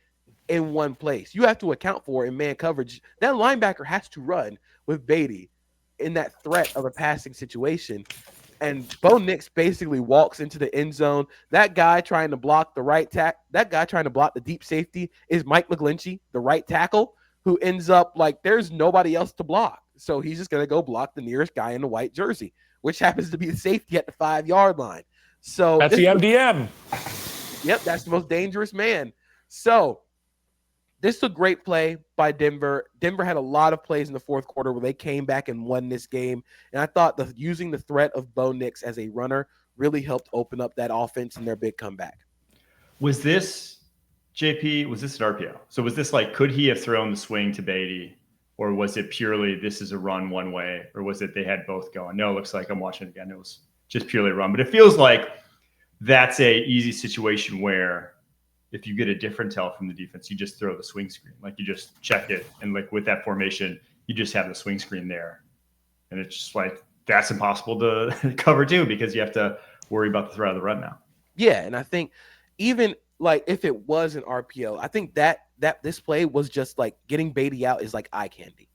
in one place. You have to account for in man coverage. That linebacker has to run with Beatty in that threat of a passing situation. And Bo Nix basically walks into the end zone. That guy trying to block the deep safety is Mike McGlinchey, the right tackle. who ends up like there's nobody else to block. So he's just going to go block the nearest guy in the white jersey, which happens to be the safety at the 5-yard line. So that's the MDM. Yep, that's the most dangerous man. So this is a great play by Denver. Denver had a lot of plays in the fourth quarter where they came back and won this game. And I thought using the threat of Bo Nix as a runner really helped open up that offense in their big comeback. Was this, JP, was this an RPO? So was this like, could he have thrown the swing to Beatty? Or was it purely this is a run one way? Or was it they had both going? No, it looks like I'm watching it again. It was just purely a run. But it feels like that's a easy situation where if you get a different tell from the defense, you just throw the swing screen. Like you just check it. And like with that formation, you just have the swing screen there. And it's just like, that's impossible to cover too, because you have to worry about the threat of the run now. Yeah. And I think even like if it was an RPO, I think that this play was just like getting Beatty out is like eye candy.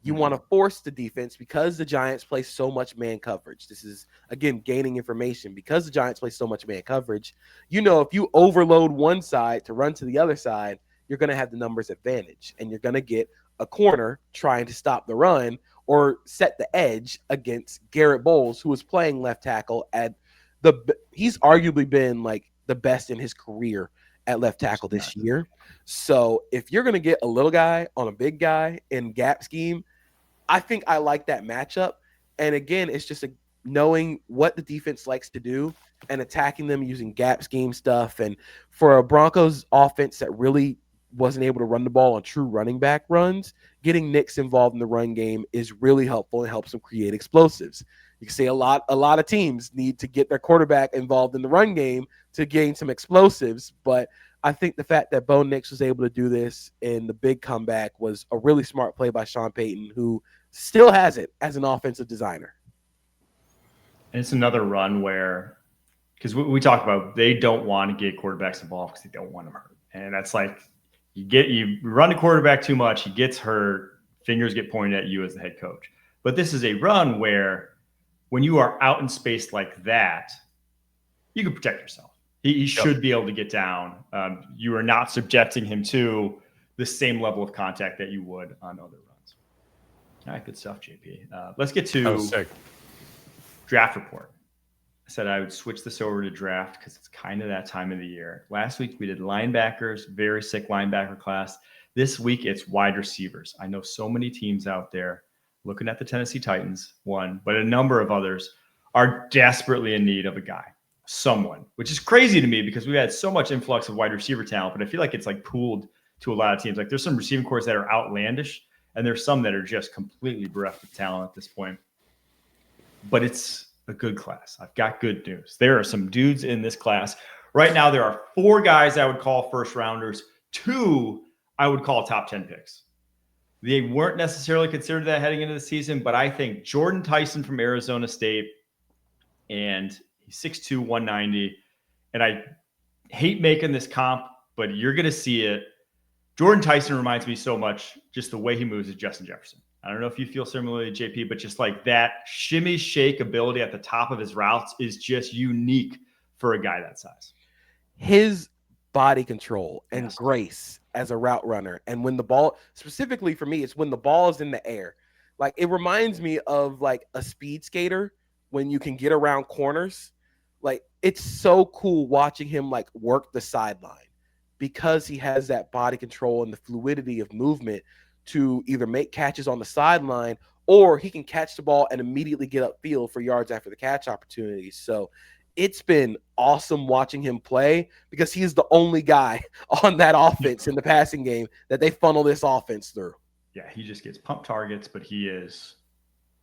You want to force the defense because the Giants play so much man coverage. This is, again, gaining information. Because the Giants play so much man coverage, if you overload one side to run to the other side, you're going to have the numbers advantage. And you're going to get a corner trying to stop the run or set the edge against Garrett Bowles, who was playing left tackle he's arguably been like the best in his career at left tackle this year. So if you're going to get a little guy on a big guy in gap scheme, I think I like that matchup. And again, it's just knowing what the defense likes to do and attacking them using gap scheme stuff. And for a Broncos offense that really wasn't able to run the ball on true running back runs, getting Nix involved in the run game is really helpful and helps them create explosives. You can see a lot of teams need to get their quarterback involved in the run game to gain some explosives. But I think the fact that Bo Nix was able to do this in the big comeback was a really smart play by Sean Payton, who still has it as an offensive designer. And it's another run where, because we talk about they don't want to get quarterbacks involved because they don't want them hurt. And that's like you run the quarterback too much, he gets hurt, fingers get pointed at you as the head coach. But this is a run where when you are out in space like that, you can protect yourself. He should be able to get down. You are not subjecting him to the same level of contact that you would on other runs. All right, good stuff, JP. Let's get to draft report. I said I would switch this over to draft because it's kind of that time of the year. Last week we did linebackers, very sick linebacker class. This week it's wide receivers. I know so many teams out there looking at the Tennessee Titans, one, but a number of others are desperately in need of a guy, someone, which is crazy to me because we've had so much influx of wide receiver talent, but I feel like it's like pooled to a lot of teams. Like there's some receiving cores that are outlandish and there's some that are just completely bereft of talent at this point. But it's a good class. I've got good news. There are some dudes in this class. Right now, there are 4 guys I would call first rounders, 2 I would call top 10 picks. They weren't necessarily considered that heading into the season, but I think Jordan Tyson from Arizona State, and he's 6'2", 190. And I hate making this comp, but you're going to see it. Jordan Tyson reminds me so much, just the way he moves, is Justin Jefferson. I don't know if you feel similarly to JP, but just like that shimmy shake ability at the top of his routes is just unique for a guy that size. His body control and grace as a route runner. And when the ball, specifically for me, it's when the ball is in the air. Like it reminds me of like a speed skater when you can get around corners. Like it's so cool watching him like work the sideline because he has that body control and the fluidity of movement to either make catches on the sideline or he can catch the ball and immediately get upfield for yards after the catch opportunities. So it's been awesome watching him play because he's the only guy on that offense in the passing game that they funnel this offense through. Yeah, he just gets pump targets, but he is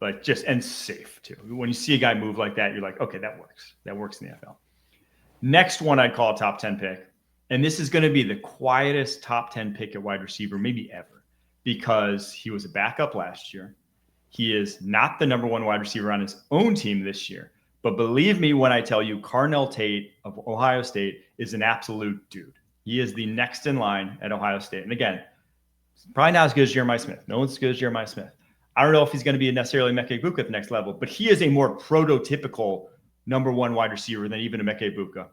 like just and safe too. When you see a guy move like that, you're like, okay, that works. That works in the NFL. Next one I'd call a top 10 pick. And this is going to be the quietest top 10 pick at wide receiver, maybe ever, because he was a backup last year. He is not the number 1 wide receiver on his own team this year. But believe me when I tell you, Carnell Tate of Ohio State is an absolute dude. He is the next in line at Ohio State. And again, probably not as good as Jeremiah Smith. No one's as good as Jeremiah Smith. I don't know if he's going to be necessarily Meke Igbukwe at the next level, but he is a more prototypical number 1 wide receiver than even a Meke Igbukwe.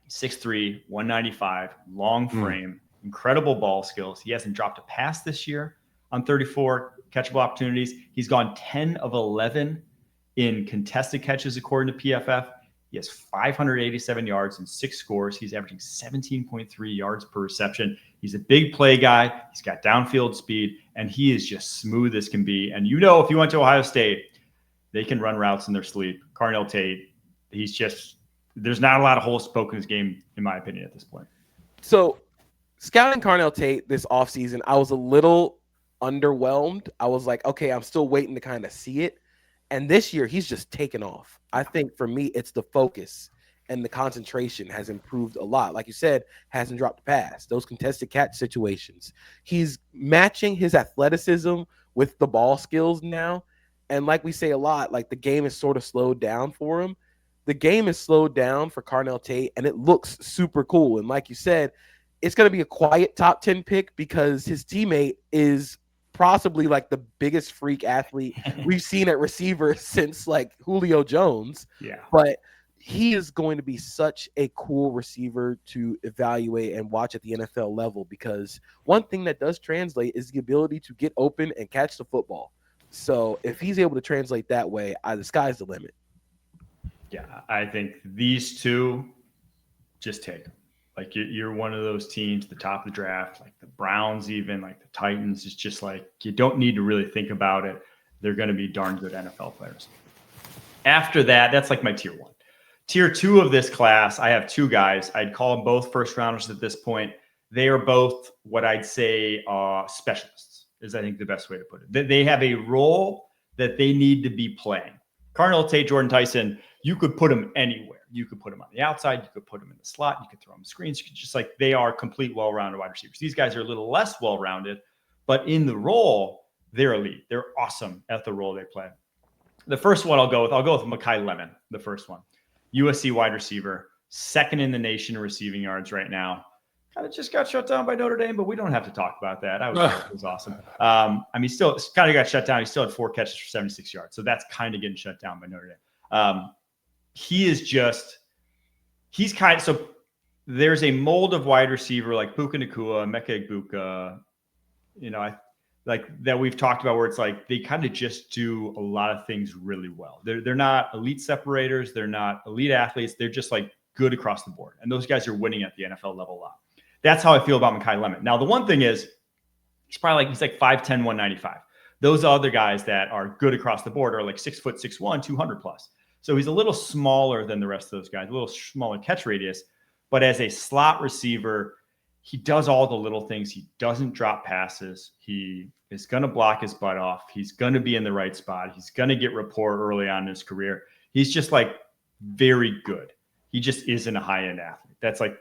6'3", 195, long frame, incredible ball skills. He hasn't dropped a pass this year on 34 catchable opportunities. He's gone 10 of 11 in contested catches, according to PFF. He has 587 yards and 6 scores. He's averaging 17.3 yards per reception. He's a big play guy. He's got downfield speed, and he is just smooth as can be. And you know, if you went to Ohio State, they can run routes in their sleep. Carnell Tate, there's not a lot of holes to poke in his game, in my opinion, at this point. So, scouting Carnell Tate this offseason, I was a little underwhelmed. I was like, okay, I'm still waiting to kind of see it. And this year, he's just taken off. I think for me, it's the focus and the concentration has improved a lot. Like you said, hasn't dropped a pass. Those contested catch situations. He's matching his athleticism with the ball skills now. And like we say a lot, like the game is sort of slowed down for him. The game is slowed down for Carnell Tate, and it looks super cool. And like you said, it's going to be a quiet top 10 pick because his teammate is possibly like the biggest freak athlete we've seen at receiver since like Julio Jones. Yeah. But he is going to be such a cool receiver to evaluate and watch at the NFL level, because one thing that does translate is the ability to get open and catch the football. So if he's able to translate that way, the sky's the limit. Yeah, I think these two, just take them. Like you're one of those teams, the top of the draft, like the Browns, even like the Titans. It's just like you don't need to really think about it. They're going to be darn good NFL players. After that, that's like my tier 1. Tier 2 of this class, I have 2 guys. I'd call them both first rounders at this point. They are both what I'd say specialists, is I think the best way to put it. They have a role that they need to be playing. Carnell Tate, Jordan Tyson, you could put them anywhere. You could put them on the outside. You could put them in the slot. You could throw them screens. You could just like, they are complete well-rounded wide receivers. These guys are a little less well-rounded, but in the role, they're elite. They're awesome at the role they play. The first one I'll go with Mekhi Lemon, the first one. USC wide receiver, second in the nation in receiving yards right now. Kind of just got shut down by Notre Dame, but we don't have to talk about that. It was awesome. Still kind of got shut down. He still had 4 catches for 76 yards. So that's kind of getting shut down by Notre Dame. So there's a mold of wide receiver like Puka Nacua, Emeka Egbuka, that we've talked about, where it's like they kind of just do a lot of things really well. They're not elite separators. They're not elite athletes. They're just like good across the board. And those guys are winning at the NFL level a lot. That's how I feel about Mekhi Lemon. Now, the one thing is he's like 5'10", 195. Those other guys that are good across the board are like 6', 6'1", 200 plus. So he's a little smaller than the rest of those guys, a little smaller catch radius. But as a slot receiver, he does all the little things. He doesn't drop passes. He is going to block his butt off. He's going to be in the right spot. He's going to get rapport early on in his career. He's just like very good. He just isn't a high-end athlete. That's like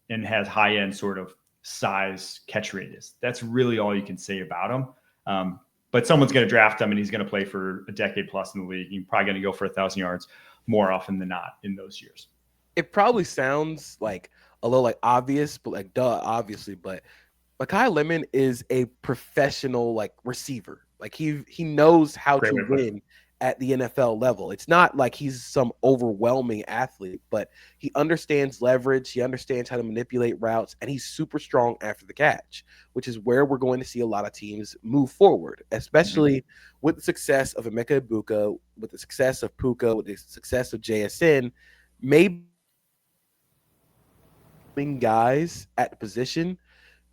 and has high-end sort of size catch radius. That's really all you can say about him. But someone's going to draft him and he's going to play for a decade plus in the league. He's probably going to go for 1,000 yards more often than not in those years. It probably sounds like a little like obvious, but like duh, obviously. But Mekhi Lemon is a professional like receiver. Like he knows how to win at the NFL level. It's not like he's some overwhelming athlete, but he understands leverage. He understands how to manipulate routes, and he's super strong after the catch, which is where we're going to see a lot of teams move forward, especially with the success of Emeka Egbuka, with the success of Puka, with the success of JSN. Maybe guys at the position,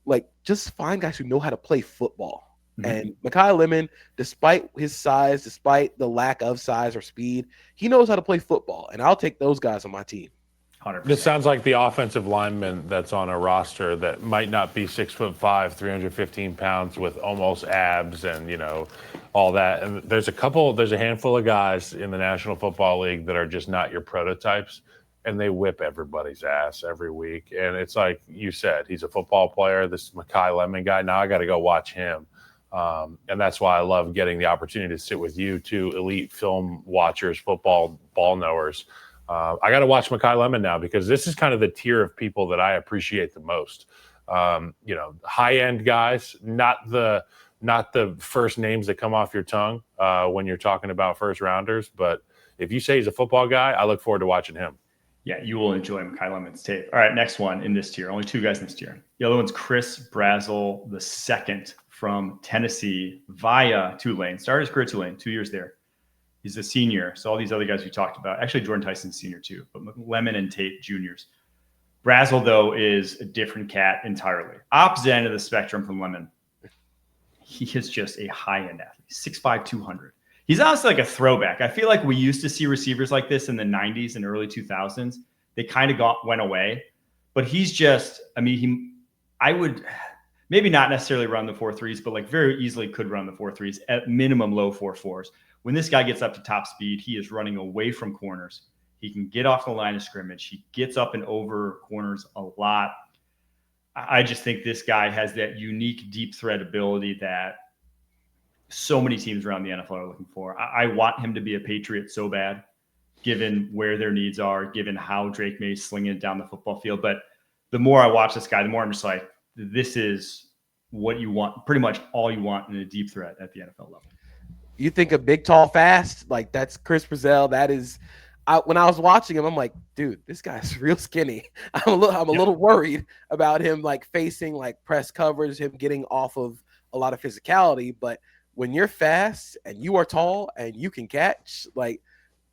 like just find guys who know how to play football. And Mekhi Lemon, despite his size, despite the lack of size or speed, he knows how to play football. And I'll take those guys on my team. 100%. This sounds like the offensive lineman that's on a roster that might not be 6'5", 315 pounds with almost abs and, all that. And there's a handful of guys in the National Football League that are just not your prototypes, and they whip everybody's ass every week. And it's like you said, he's a football player. This Mekhi Lemon guy, now I got to go watch him. And that's why I love getting the opportunity to sit with you two elite film watchers, football ball knowers. I got to watch Mekhi Lemon now because this is kind of the tier of people that I appreciate the most. High-end guys, not the first names that come off your tongue when you're talking about first rounders. But if you say he's a football guy, I look forward to watching him. Yeah, you will enjoy Mekhi Lemon's tape. All right, next one in this tier. Only two guys in this tier. The other one's Chris Brazzell II from Tennessee via Tulane. Started his career at Tulane, 2 years there. He's a senior. So all these other guys we talked about, actually Jordan Tyson's senior too, but Lemon and Tate juniors. Brazzell, though, is a different cat entirely. Opposite end of the spectrum from Lemon. He is just a high-end athlete, 6'5", 200. He's honestly like a throwback. I feel like we used to see receivers like this in the 90s and early 2000s. They kind of went away. But he's just, I mean, I would maybe not necessarily run the 4.3s, but like very easily could run the 4.3s, at minimum low 4.4s. When this guy gets up to top speed, he is running away from corners. He can get off the line of scrimmage. He gets up and over corners a lot. I just think this guy has that unique deep threat ability that so many teams around the NFL are looking for. I want him to be a Patriot so bad, given where their needs are, given how Drake May is slinging it down the football field. But the more I watch this guy, the more I'm just like, this is what you want, pretty much all you want in a deep threat at the NFL level. You think of big, tall, fast, like that's Chris Brazzell. That is, when I was watching him, I'm like, dude, this guy's real skinny. I'm a little worried about him like facing like press coverage, him getting off of a lot of physicality. But when you're fast and you are tall and you can catch, like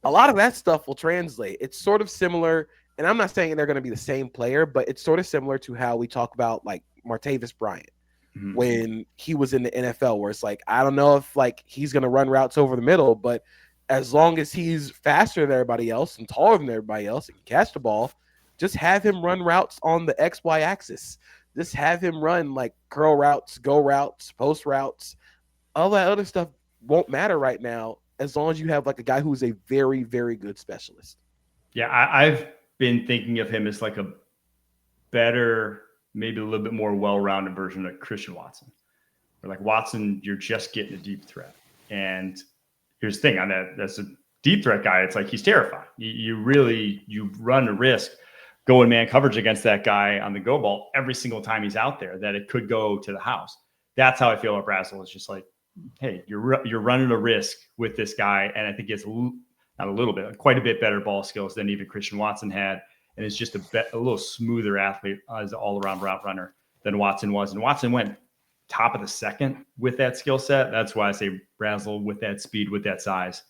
a lot of that stuff will translate. It's sort of similar, and I'm not saying they're going to be the same player, but it's sort of similar to how we talk about like Martavis Bryant. Mm-hmm. When he was in the NFL, where it's like, I don't know if like he's going to run routes over the middle, but as long as he's faster than everybody else and taller than everybody else and can catch the ball, just have him run routes on the XY axis. Just have him run like curl routes, go routes, post routes. All that other stuff won't matter right now as long as you have like a guy who's a very, very good specialist. Yeah, I've been thinking of him as like a better, maybe a little bit more well-rounded version of Christian Watson. Or like Watson, you're just getting a deep threat. And here's the thing on that, that's a deep threat guy. It's like he's terrifying. You run a risk going man coverage against that guy on the go ball every single time he's out there, that it could go to the house. That's how I feel about Brazzell. It's just like, hey, you're running a risk with this guy. And I think it's not a little bit, quite a bit better ball skills than even Christian Watson had. And it's just a little smoother athlete as an all-around route runner than Watson was. And Watson went top of the second with that skill set. That's why I say Brazzell with that speed, with that size,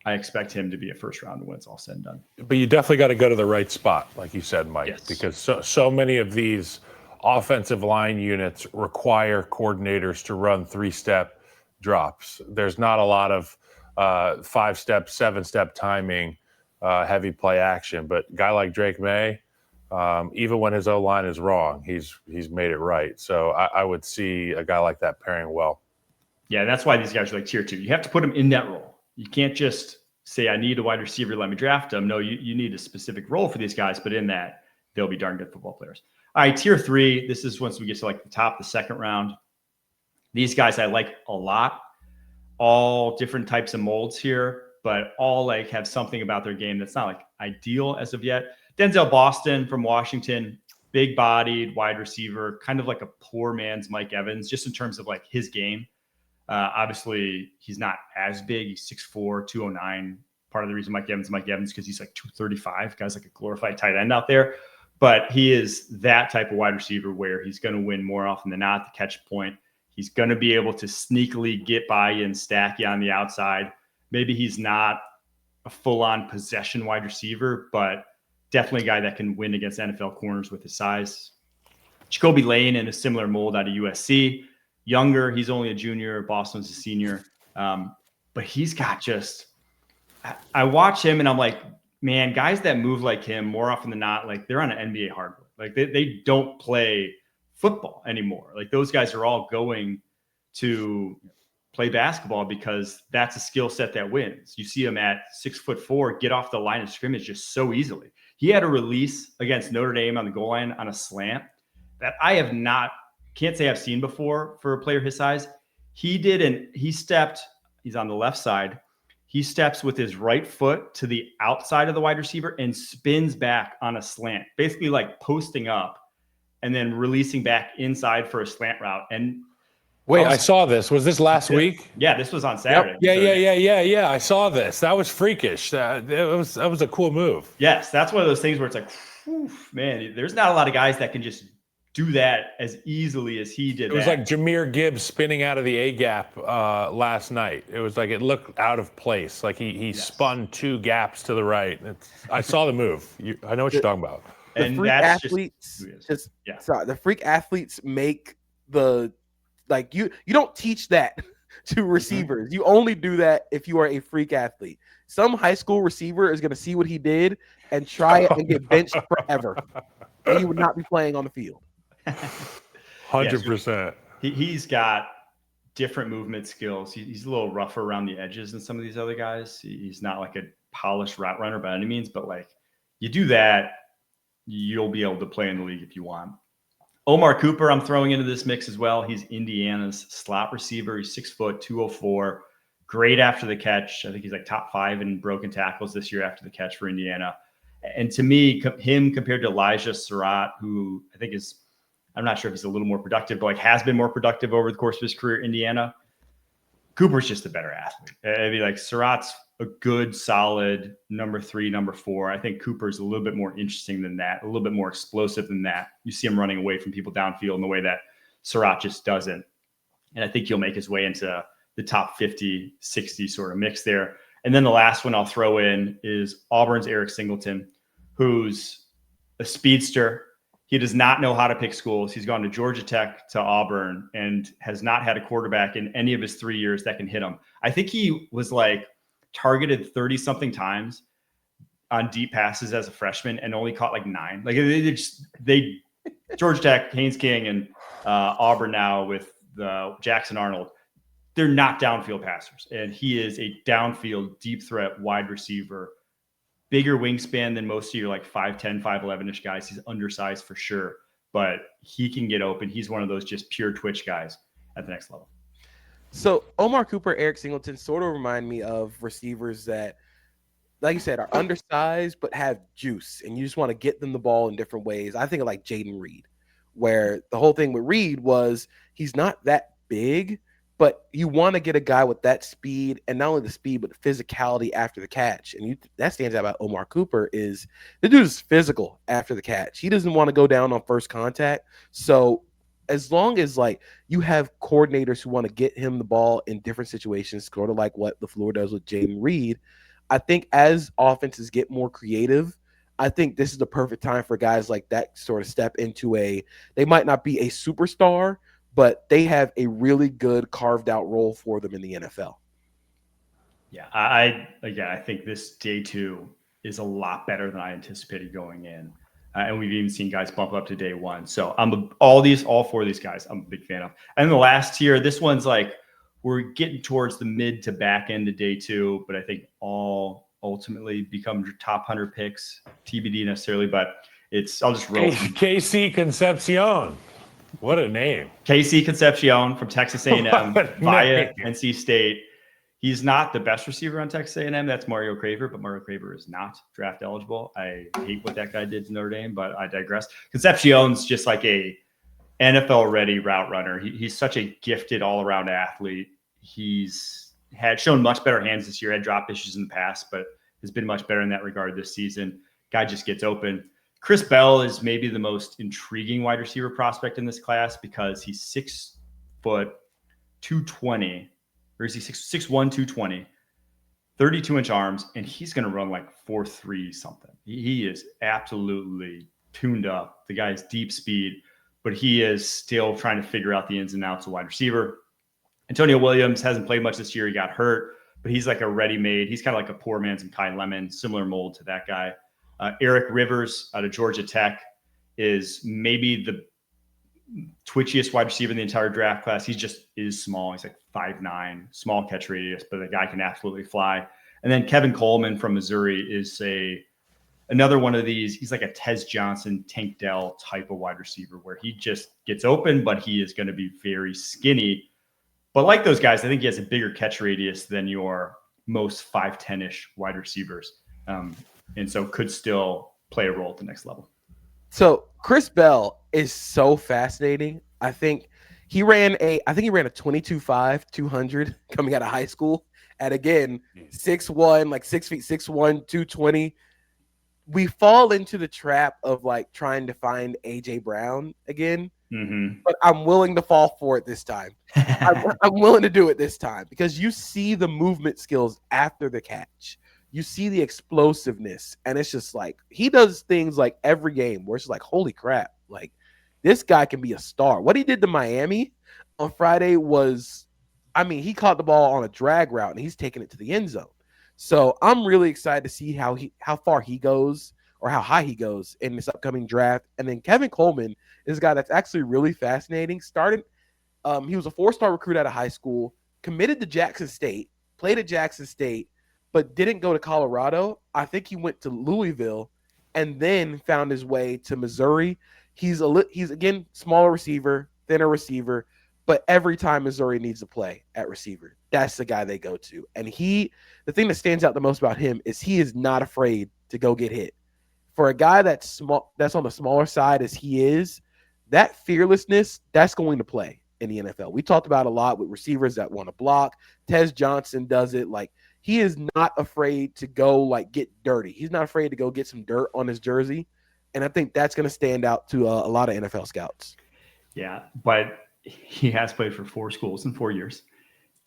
I expect him to be a first round when it's all said and done. But you definitely got to go to the right spot, like you said, Mike, yes. Because so many of these offensive line units require coordinators to run 3-step drops. There's not a lot of 5-step, 7-step timing, heavy play action. But a guy like Drake May, even when his O-line is wrong, he's made it right. So I would see a guy like that pairing well. Yeah, that's why these guys are like tier 2. You have to put them in that role. You can't just say, I need a wide receiver, let me draft them. No, you need a specific role for these guys, but in that, they'll be darn good football players. All right, tier 3. This is once we get to like the top of the second round. These guys I like a lot. All different types of molds here, but all like have something about their game that's not like ideal as of yet. Denzel Boston from Washington, big-bodied wide receiver, kind of like a poor man's Mike Evans, just in terms of like his game. Obviously, he's not as big. He's 6'4", 209. Part of the reason Mike Evans, because he's like 235. Guy's like a glorified tight end out there. But he is that type of wide receiver where he's going to win more often than not the catch point. He's going to be able to sneakily get by you and stack you on the outside. Maybe he's not a full-on possession wide receiver, but definitely a guy that can win against NFL corners with his size. Jacoby Lane in a similar mold out of USC. Younger, he's only a junior. Boston's a senior. But he's got just – I watch him and I'm like, man, guys that move like him more often than not, like they're on an NBA hardwood. Like they don't play football anymore. Like those guys are all going to play basketball because that's a skill set that wins. You see him at 6'4", get off the line of scrimmage just so easily. He had a release against Notre Dame on the goal line on a slant that I have not – can't say I've seen before for a player his size. He did, and he stepped, he's on the left side. He steps with his right foot to the outside of the wide receiver and spins back on a slant, basically like posting up and then releasing back inside for a slant route. And Wait, I saw this. Was this last week? Yeah, this was on Saturday. Yeah. I saw this. That was freakish. That was a cool move. Yes, that's one of those things where it's like, whew, man, there's not a lot of guys that can just do that as easily as he did. It was like Jahmyr Gibbs spinning out of the A gap last night. It was like it looked out of place. Like he spun 2 gaps to the right. I saw the move. I know what you're talking about. The freak athletes the freak athletes make the you don't teach that to receivers. You only do that if you are a freak athlete. Some high school receiver is going to see what he did and try it and get benched forever. And he would not be playing on the field. 100%. He's got different movement skills. He's a little rougher around the edges than some of these other guys. He's not like a polished route runner by any means, but like you do that, you'll be able to play in the league if you want. Omar Cooper, I'm throwing into this mix as well. He's Indiana's slot receiver. He's 6 foot, 204. Great after the catch. I think he's like top 5 in broken tackles this year after the catch for Indiana. And to me, him compared to Elijah Surratt, who I think is, I'm not sure if he's a little more productive, but like has been more productive over the course of his career at Indiana. Cooper's just a better athlete. I mean, like Surratt's a good, solid number 3, number 4. I think Cooper's a little bit more interesting than that, a little bit more explosive than that. You see him running away from people downfield in the way that Surratt just doesn't. And I think he'll make his way into the top 50, 60 sort of mix there. And then the last one I'll throw in is Auburn's Eric Singleton, who's a speedster. He does not know how to pick schools. He's gone to Georgia Tech, to Auburn, and has not had a quarterback in any of his 3 years that can hit him. I think he was like targeted 30 something times on deep passes as a freshman and only caught like 9. Like they Georgia Tech, Haynes King, and Auburn now with Jackson Arnold, they're not downfield passers. And he is a downfield deep threat wide receiver, bigger wingspan than most of your like 5'10", 5'11-ish guys. He's undersized for sure, but he can get open. He's one of those just pure twitch guys at the next level. So Omar Cooper, Eric Singleton sort of remind me of receivers that, like you said, are undersized but have juice, and you just want to get them the ball in different ways. I think of like Jaden Reed, where the whole thing with Reed was he's not that big, but you want to get a guy with that speed, and not only the speed, but the physicality after the catch. And that stands out about Omar Cooper is the dude is physical after the catch. He doesn't want to go down on first contact. So as long as like you have coordinators who want to get him the ball in different situations, sort of like what LaFleur does with Jaden Reed, I think as offenses get more creative, I think this is the perfect time for guys like that sort of step into they might not be a superstar, but they have a really good carved out role for them in the NFL. Yeah, I think this day 2 is a lot better than I anticipated going in. And we've even seen guys bump up to day 1. So all 4 of these guys, I'm a big fan of. And the last tier, this one's like, we're getting towards the mid to back end of day 2, but I think all ultimately become your top 100 picks, TBD necessarily, but I'll just roll. KC Concepcion. What a name. KC Concepcion from Texas A&M via NC State. He's not the best receiver on Texas A&M. That's Mario Craver, but Mario Craver is not draft eligible. I hate what that guy did to Notre Dame, but I digress. Concepcion's just like a NFL-ready route runner. He's such a gifted all-around athlete. He's had shown much better hands this year, had drop issues in the past, but has been much better in that regard this season. Guy just gets open. Chris Bell is maybe the most intriguing wide receiver prospect in this class because he's 6 foot 220, or is he 6'1", 220, 32-inch arms, and he's going to run like 4.3 something. He is absolutely tuned up. The guy's deep speed, but he is still trying to figure out the ins and outs of wide receiver. Antonio Williams hasn't played much this year. He got hurt, but he's like a ready-made. He's kind of like a poor man's Kai Lemon, similar mold to that guy. Eric Rivers out of Georgia Tech is maybe the twitchiest wide receiver in the entire draft class. He just is small. He's like 5'9", small catch radius, but the guy can absolutely fly. And then Kevin Coleman from Missouri is another one of these. He's like a Tez Johnson, Tank Dell type of wide receiver where he just gets open, but he is going to be very skinny. But like those guys, I think he has a bigger catch radius than your most 5'10-ish wide receivers. And so could still play a role at the next level. So Chris Bell is so fascinating. I think I think he ran a 22.5, 200 coming out of high school. And again, 6'1", like 6 feet, 6'1", 220. We fall into the trap of like trying to find AJ Brown again. Mm-hmm. But I'm willing to fall for it this time. I'm willing to do it this time because you see the movement skills after the catch. You see the explosiveness, and it's just like he does things like every game where it's just like, holy crap, like this guy can be a star. What he did to Miami on Friday was, I mean, he caught the ball on a drag route and he's taking it to the end zone. So I'm really excited to see how far he goes or how high he goes in this upcoming draft. And then Kevin Coleman is a guy that's actually really fascinating. He was a 4-star recruit out of high school, committed to Jackson State, played at Jackson State, but didn't go to Colorado. I think he went to Louisville and then found his way to Missouri. He's again, smaller receiver, thinner receiver, but every time Missouri needs to play at receiver, that's the guy they go to. And the thing that stands out the most about him is he is not afraid to go get hit. For a guy that's small, that's on the smaller side as he is, that fearlessness, that's going to play in the NFL. We talked about a lot with receivers that want to block. Tez Johnson does it. Like, he is not afraid to go like get dirty. He's not afraid to go get some dirt on his jersey. And I think that's going to stand out to a lot of NFL scouts. Yeah, but he has played for 4 schools in 4 years.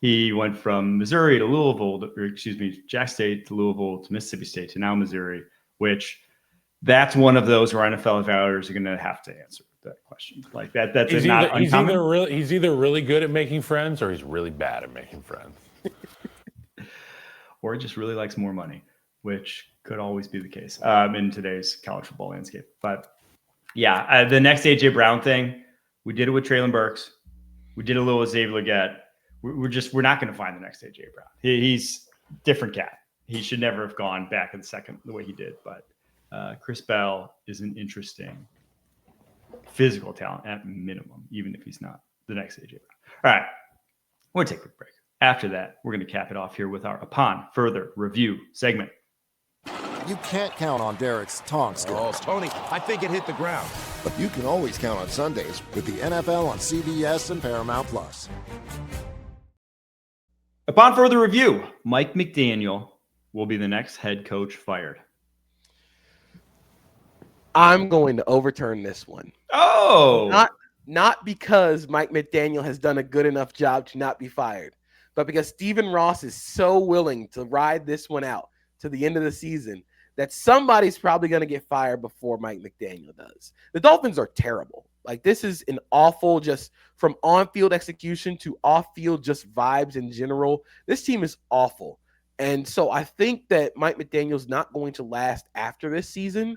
He went from Missouri to Louisville, Jack State to Louisville to Mississippi State to now Missouri, which that's one of those where NFL evaluators are going to have to answer that question. Like that. That's he's not uncommon. He's either really good at making friends or he's really bad at making friends. Or he just really likes more money, which could always be the case in today's college football landscape. But yeah, the next AJ Brown thing, we did it with Traylon Burks. We did a little with Xavier Legette. We're not going to find the next AJ Brown. He's different cat. He should never have gone back in the second the way he did. But Chris Bell is an interesting physical talent at minimum, even if he's not the next AJ Brown. All right, we're going to take a quick break. After that, we're going to cap it off here with our Upon Further Review segment. You can't count on Derek's taunt Oh, skills, Tony, I think it hit the ground. but you can always count on Sundays with the NFL on CBS and Paramount Plus. Upon further review, Mike McDaniel will be the next head coach fired. I'm going to overturn this one. Oh, Not because Mike McDaniel has done a good enough job to not be fired, but because Stephen Ross is so willing to ride this one out to the end of the season that somebody's probably going to get fired before Mike McDaniel does. The Dolphins are terrible. Like, this is an awful, just from on-field execution to off-field just vibes in general. This team is awful. And so I think that Mike McDaniel's not going to last after this season,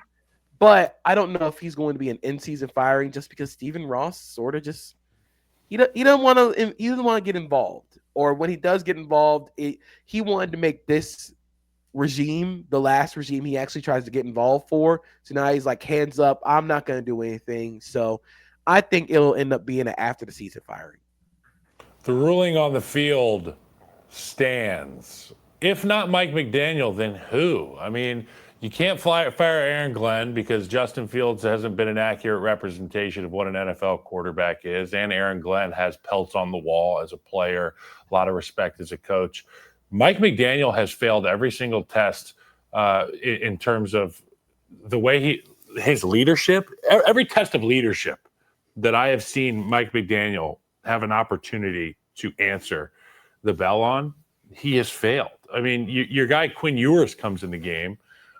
but I don't know if he's going to be an in-season firing just because Stephen Ross sort of just he doesn't want to get involved. Or when he does get involved, he wanted to make this regime the last regime he actually tries to get involved for. So now he's like, hands up, I'm not going to do anything. So I think it'll end up being an after the season firing. The ruling on the field stands. If not Mike McDaniel, then who? I mean, you can't fire Aaron Glenn because Justin Fields hasn't been an accurate representation of what an NFL quarterback is, and Aaron Glenn has pelts on the wall as a player, a lot of respect as a coach. Mike McDaniel has failed every single test in terms of the way his leadership, every test of leadership that I have seen Mike McDaniel have an opportunity to answer the bell on, he has failed. I mean, your guy Quinn Ewers comes in the game.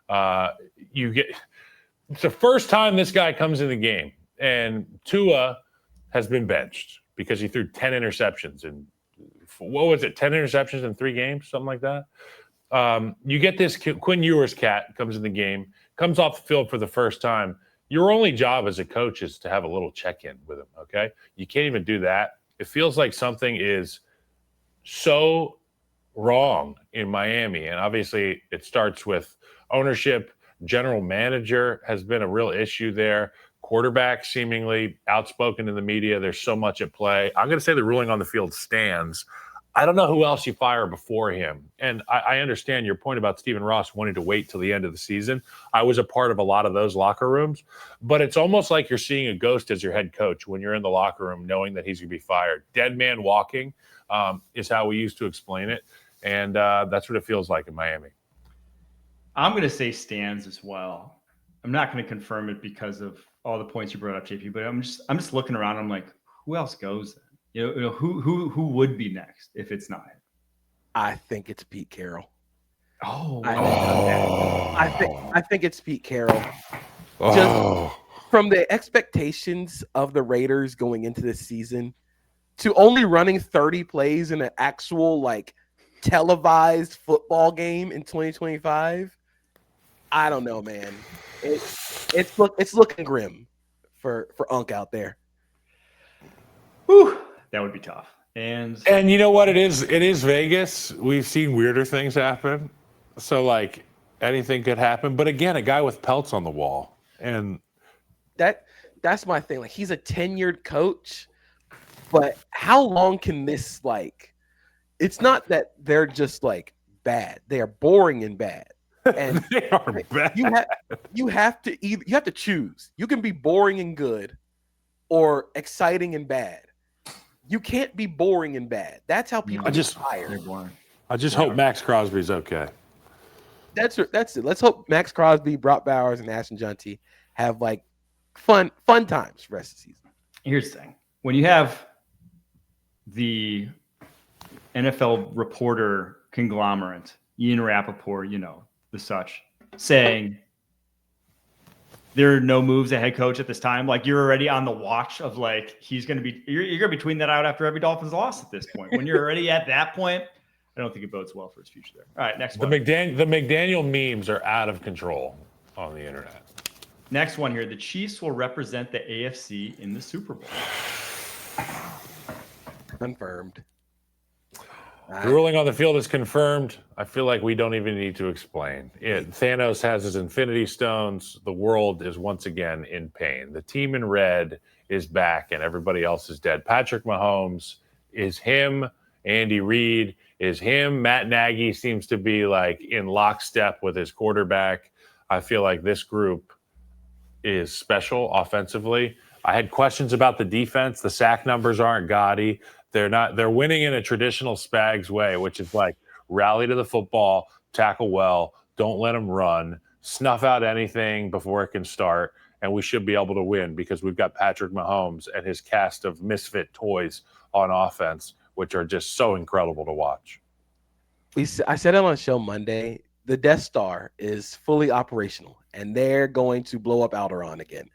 It's the first time this guy comes in the game, and Tua has been benched because he threw 10 interceptions and 10 interceptions in 3 games, something like that. You get this Quinn Ewers cat comes in the game, comes off the field for the first time. Your only job as a coach is to have a little check-in with him, okay? You can't even do that. It feels like something is so wrong in Miami, and obviously it starts with ownership. General manager has been a real issue there. Quarterback seemingly outspoken in the media. There's so much at play. I'm going to say the ruling on the field stands. I don't know who else you fire before him. And I understand your point about Stephen Ross wanting to wait till the end of the season. I was a part of a lot of those locker rooms, but it's almost like you're seeing a ghost as your head coach when you're in the locker room knowing that he's going to be fired. Dead man walking is how we used to explain it. And that's what it feels like in Miami. I'm going to say stands as well. I'm not going to confirm it because of all the points you brought up, JP, but I'm just looking around. I'm like, who else goes then? You know, who would be next if it's not him? I think it's Pete Carroll. I I think it's Pete Carroll. Just from the expectations of the Raiders going into this season to only running 30 plays in an actual like televised football game in 2025. I don't know, man. It's looking grim for Unc out there. Whew, that would be tough. And you know what it is? It is Vegas. We've seen weirder things happen. So like anything could happen. But again, a guy with pelts on the wall. And that's my thing. Like he's a tenured coach, but how long can this like it's not that they're just like bad. They are boring and bad. And they are bad. You have to choose. You can be boring and good or exciting and bad. You can't be boring and bad. That's how people get tired. I just hope Max Crosby's okay. That's it. Let's hope Max Crosby, Brock Bowers, and Ashton Junty have like fun times the rest of the season. Here's the thing. When you have the NFL reporter conglomerate, Ian Rappaport, the such, saying there are no moves at head coach at this time. Like you're already on the watch of like he's going to be. You're going to be tweeting that out after every Dolphins loss at this point. When you're already at that point, I don't think it bodes well for his future there. All right, next one. The McDaniel memes are out of control on the internet. Next one here. The Chiefs will represent the AFC in the Super Bowl. Confirmed. The ruling on the field is confirmed. I feel like we don't even need to explain it. Thanos has his Infinity Stones. The world is once again in pain. The team in red is back and everybody else is dead. Patrick Mahomes is him. Andy Reid is him. Matt Nagy seems to be like in lockstep with his quarterback. I feel like this group is special offensively. I had questions about the defense. The sack numbers aren't gaudy. They're winning in a traditional Spags way, which is like rally to the football, tackle well, don't let them run, snuff out anything before it can start, and we should be able to win because we've got Patrick Mahomes and his cast of misfit toys on offense, which are just so incredible to watch. I said it on the show Monday. The Death Star is fully operational, and they're going to blow up Alderaan again.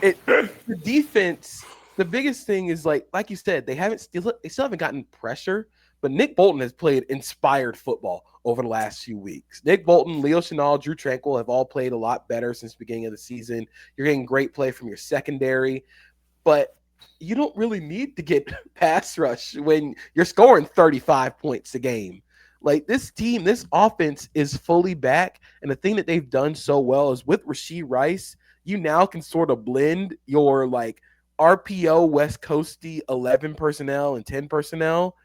The defense. The biggest thing is like you said, they still haven't gotten pressure, but Nick Bolton has played inspired football over the last few weeks. Nick Bolton, Leo Chenal, Drew Tranquill have all played a lot better since the beginning of the season. You're getting great play from your secondary, but you don't really need to get pass rush when you're scoring 35 points a game. Like this team, this offense is fully back, and the thing that they've done so well is with Rashee Rice, you now can sort of blend your like RPO West Coasty 11 personnel and 10 personnel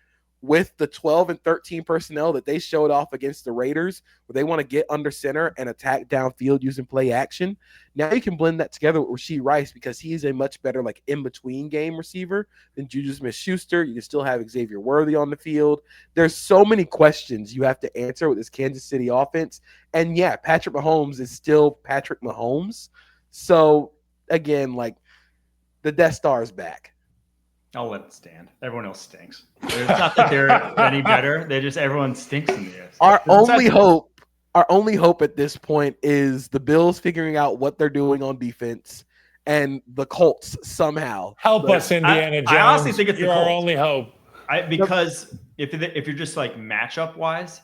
with the 12 and 13 personnel that they showed off against the Raiders, where they want to get under center and attack downfield using play action. Now you can blend that together with Rashee Rice because he's a much better like in-between game receiver than Juju Smith-Schuster. You can still have Xavier Worthy on the field. There's so many questions you have to answer with this Kansas City offense. And yeah, Patrick Mahomes is still Patrick Mahomes. So again, like, the Death Star is back. I'll let it stand. Everyone else stinks. It's not that they're any better. Everyone stinks in the AFC. Our only hope at this point is the Bills figuring out what they're doing on defense and the Colts somehow. Help us, Indiana Jones. I honestly think it's You're our only hope. Because if you're just like matchup wise,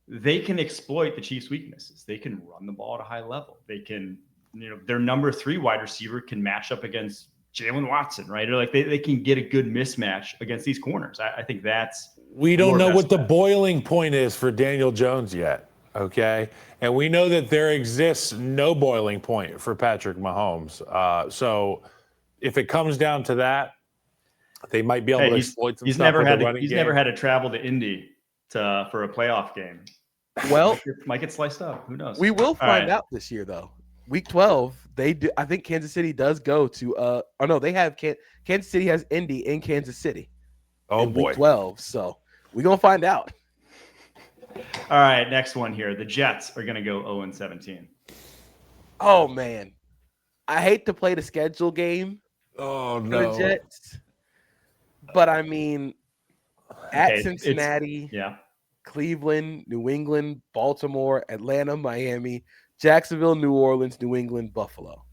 they can exploit the Chiefs' weaknesses. They can run the ball at a high level. They can, their number 3 wide receiver can match up against Jalen Watson, right? Or like they can get a good mismatch against these corners. I think that's. We don't know what the boiling point is for Daniel Jones yet, okay? And we know that there exists no boiling point for Patrick Mahomes. So if it comes down to that, They might be able to exploit some stuff with the running He's game. never had to travel to Indy for a playoff game. Well, might get sliced up. Who knows? we will All find right. out this year, though. Week 12, they do. I think Kansas City does go to. They have Kansas City has Indy in Kansas City. Oh boy, Week 12. So we're gonna find out. All right, next one here. The Jets are going to go 0-17. Oh man, I hate to play the schedule game oh for the Jets, but I mean, at Cincinnati, Cleveland, New England, Baltimore, Atlanta, Miami, Jacksonville, New Orleans, New England, Buffalo.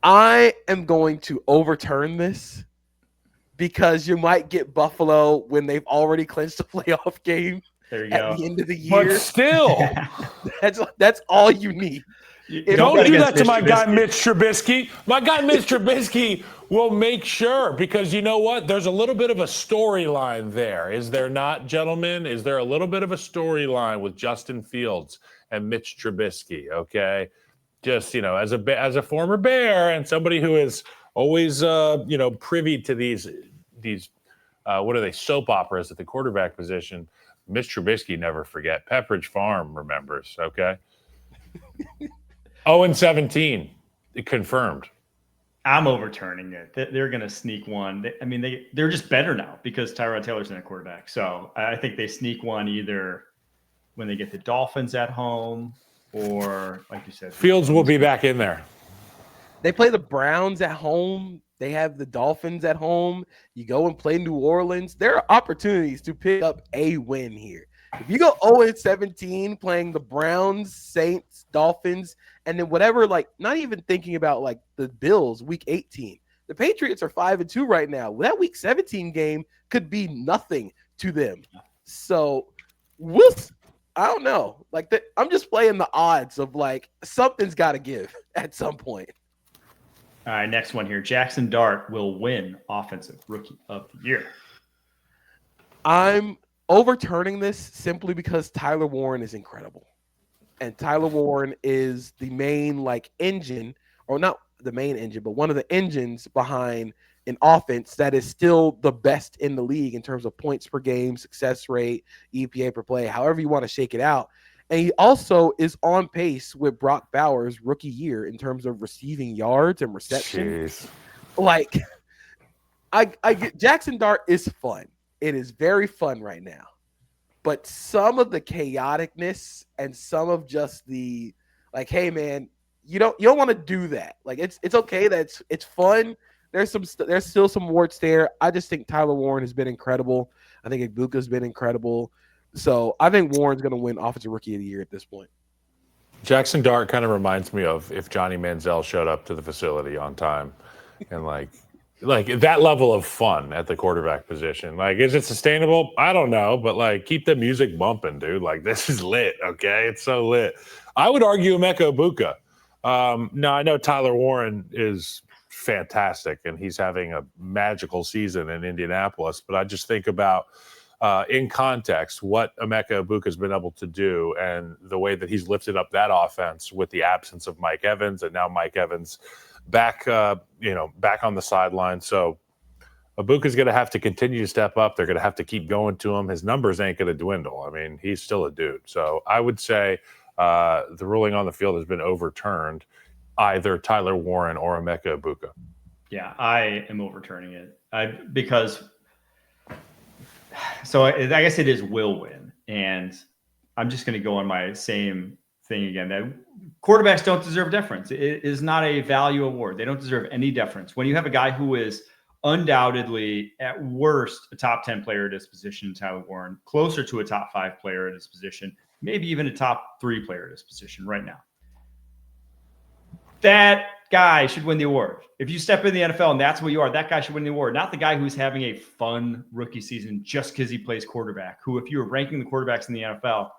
I am going to overturn this because you might get Buffalo when they've already clinched a playoff game at the end of the year. But still, that's all you need. Don't do that to my guy, Mitch Trubisky. My guy, Mitch Trubisky, will make sure, because you know what? There's a little bit of a storyline there. Is there not, gentlemen? Is there a little bit of a storyline with Justin Fields and Mitch Trubisky? Okay. Just, as a former Bear and somebody who is always, privy to these what are they, soap operas at the quarterback position, Mitch Trubisky never forget. Pepperidge Farm remembers, okay? 0-17, confirmed. I'm overturning it. They're going to sneak one. They're just better now because Tyrod Taylor's in a quarterback. So I think they sneak one either when they get the Dolphins at home or, like you said, Fields will be back in there. They play the Browns at home. They have the Dolphins at home. You go and play New Orleans. There are opportunities to pick up a win here. If you go 0-17 playing the Browns, Saints, Dolphins, and then whatever, not even thinking about the Bills, week 18. The Patriots are 5-2 right now. That week 17 game could be nothing to them. So I don't know. I'm just playing the odds of something's got to give at some point. All right, next one here. Jackson Dart will win Offensive Rookie of the Year. I'm overturning this simply because Tyler Warren is incredible. And Tyler Warren is the main engine, or not the main engine, but one of the engines behind an offense that is still the best in the league in terms of points per game, success rate, EPA per play, however you want to shake it out. And he also is on pace with Brock Bowers' rookie year in terms of receiving yards and reception. Jeez. I get Jackson Dart is fun. It is very fun right now. But some of the chaoticness and some of just the hey man, you don't want to do that. It's okay that it's fun. There's still some warts there. I just think Tyler Warren has been incredible. I think Ibuka's been incredible. So I think Warren's going to win Offensive Rookie of the Year at this point. Jackson Dart kind of reminds me of if Johnny Manziel showed up to the facility on time and like that level of fun at the quarterback position. Is it sustainable? I don't know, but keep the music bumping, dude. This is lit, okay? It's so lit. I would argue Emeka Egbuka. Now, I know Tyler Warren is fantastic and he's having a magical season in Indianapolis, but I just think about in context what Emeka Egbuka has been able to do and the way that he's lifted up that offense with the absence of Mike Evans, and now Mike Evans back back on the sideline. So Ibuka's going to have to continue to step up. They're going to have to keep going to him. His numbers ain't going to dwindle. He's still a dude. So I would say the ruling on the field has been overturned, either Tyler Warren or Emeka Egbuka. Yeah, I am overturning it because I guess it is will win. And I'm just going to go on my same thing again, that quarterbacks don't deserve deference. It is not a value award. They don't deserve any deference. When you have a guy who is undoubtedly at worst a top 10 player at his position, Tyler Warren, closer to a top 5 player at his position, maybe even a top 3 player at his position right now, that guy should win the award. If you step in the NFL and that's what you are, that guy should win the award, not the guy who's having a fun rookie season just because he plays quarterback, who, if you were ranking the quarterbacks in the NFL,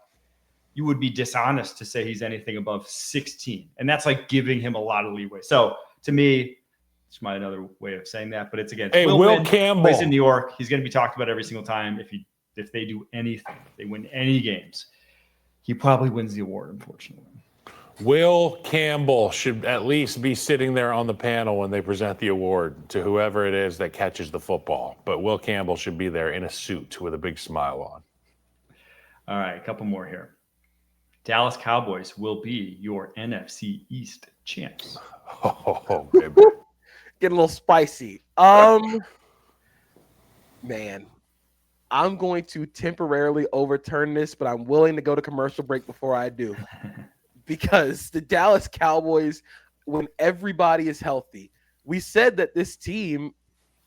you would be dishonest to say he's anything above 16. And that's giving him a lot of leeway. So to me, it's my another way of saying that, but it's again, Will Campbell plays in New York. He's going to be talked about every single time. If they do anything, if they win any games, he probably wins the award, unfortunately. Will Campbell should at least be sitting there on the panel when they present the award to whoever it is that catches the football. But Will Campbell should be there in a suit with a big smile on. All right, a couple more here. Dallas Cowboys will be your NFC East champs. Oh, baby. Getting a little spicy. Man, I'm going to temporarily overturn this, but I'm willing to go to commercial break before I do. Because the Dallas Cowboys, when everybody is healthy, we said that this team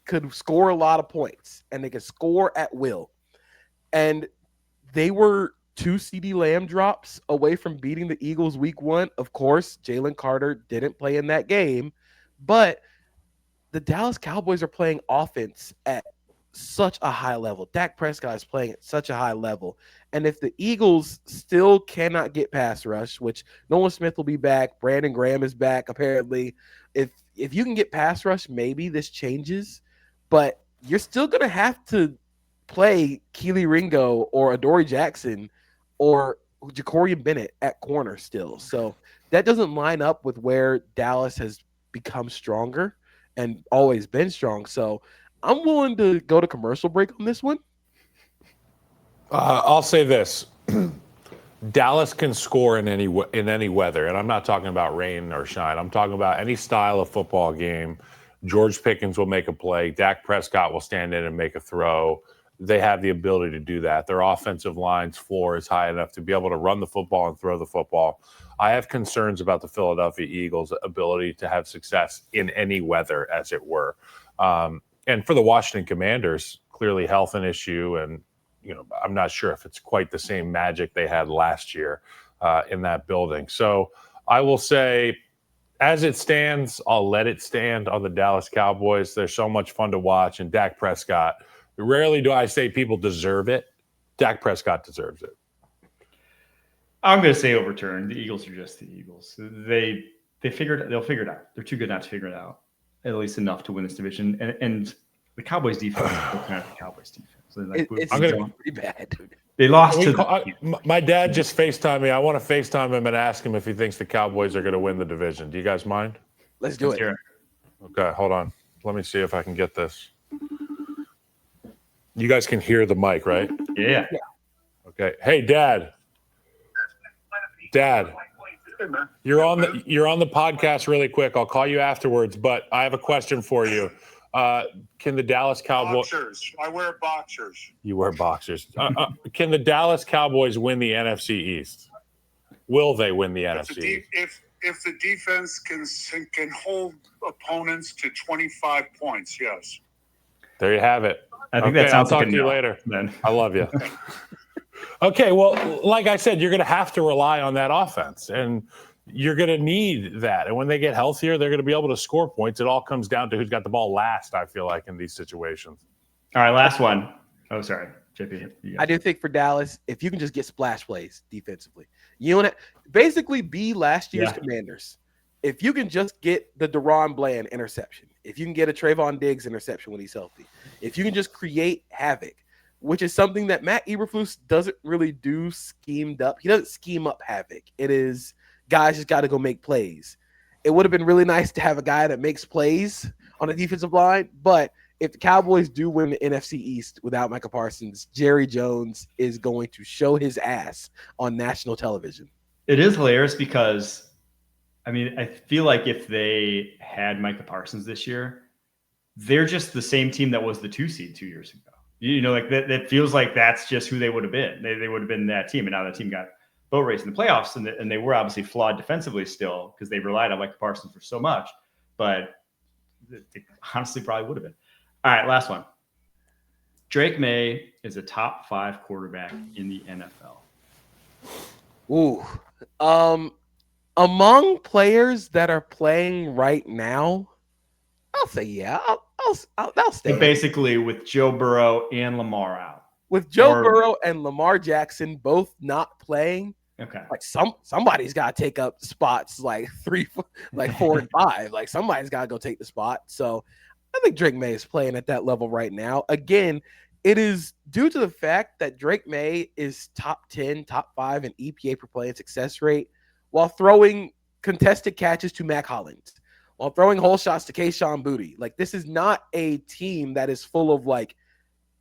could score a lot of points and they could score at will. And they were 2 CeeDee Lamb drops away from beating the Eagles week 1. Of course, Jalen Carter didn't play in that game, but the Dallas Cowboys are playing offense at such a high level. Dak Prescott is playing at such a high level. And if the Eagles still cannot get pass rush, which Nolan Smith will be back, Brandon Graham is back apparently. If you can get pass rush, maybe this changes. But you're still going to have to play Keely Ringo or Adoree Jackson or Jacorian Bennett at corner still. So that doesn't line up with where Dallas has become stronger and always been strong. So I'm willing to go to commercial break on this one. I'll say this. Dallas can score in any weather, and I'm not talking about rain or shine. I'm talking about any style of football game. George Pickens will make a play. Dak Prescott will stand in and make a throw. They have the ability to do that. Their offensive line's floor is high enough to be able to run the football and throw the football. I have concerns about the Philadelphia Eagles' ability to have success in any weather, as it were. And for the Washington Commanders, clearly health an issue, and I'm not sure if it's quite the same magic they had last year in that building. So I will say, as it stands, I'll let it stand on the Dallas Cowboys. They're so much fun to watch, and Dak Prescott. Rarely do I say people deserve it. Dak Prescott deserves it. I'm going to say overturned. The Eagles are just the Eagles. They'll figure it out. They're too good not to figure it out. At least enough to win this division. And the Cowboys defense is kind of the Cowboys defense. So It's pretty bad. They lost to my dad just FaceTimed me. I want to FaceTime him and ask him if he thinks the Cowboys are going to win the division. Do you guys mind? Let's do it. Okay, hold on. Let me see if I can get this. You guys can hear the mic, right? Yeah. Okay. Hey, Dad. Dad. You're on the podcast really quick. I'll call you afterwards, but I have a question for you. Can the Dallas Cowboys? Boxers. I wear boxers. You wear boxers. Can the Dallas Cowboys win the NFC East? Will they win the NFC? If the defense can hold opponents to 25 points, yes. There you have it. I think that sounds I'll like talk to you no, later. Then. I love you. Okay, well, like I said, you're going to have to rely on that offense, and you're going to need that. And when they get healthier, they're going to be able to score points. It all comes down to who's got the ball last, I feel like, in these situations. All right, last one. Oh, sorry, JP. I do think for Dallas, if you can just get splash plays defensively, you want to basically be last year's Commanders. If you can just get the Deron Bland interception, if you can get a Trayvon Diggs interception when he's healthy, if you can just create havoc, which is something that Matt Eberflus doesn't really do schemed up. He doesn't scheme up havoc. It is guys just got to go make plays. It would have been really nice to have a guy that makes plays on the defensive line, but if the Cowboys do win the NFC East without Micah Parsons, Jerry Jones is going to show his ass on national television. It is hilarious because, I feel like if they had Micah Parsons this year, they're just the same team that was the 2 seed 2 years ago. Like that feels like that's just who they would have been. They would have been that team, and now that team got boat race in the playoffs, and they were obviously flawed defensively still because they relied on Micah Parsons for so much. But they honestly probably would have been. All right, last one. Drake May is a top 5 quarterback in the NFL. Ooh. Among players that are playing right now, I'll say yeah. I'll stay. Basically, with Joe Burrow and Lamar out. With Joe Burrow and Lamar Jackson both not playing, okay. Like somebody's got to take up spots like 4 and 5. Like somebody's got to go take the spot. So I think Drake May is playing at that level right now. Again, it is due to the fact that Drake May is top 10, top 5 in EPA per play and success rate, while throwing contested catches to Mac Hollins, while throwing hole shots to Kayshon Boutte. Like, this is not a team that is full of like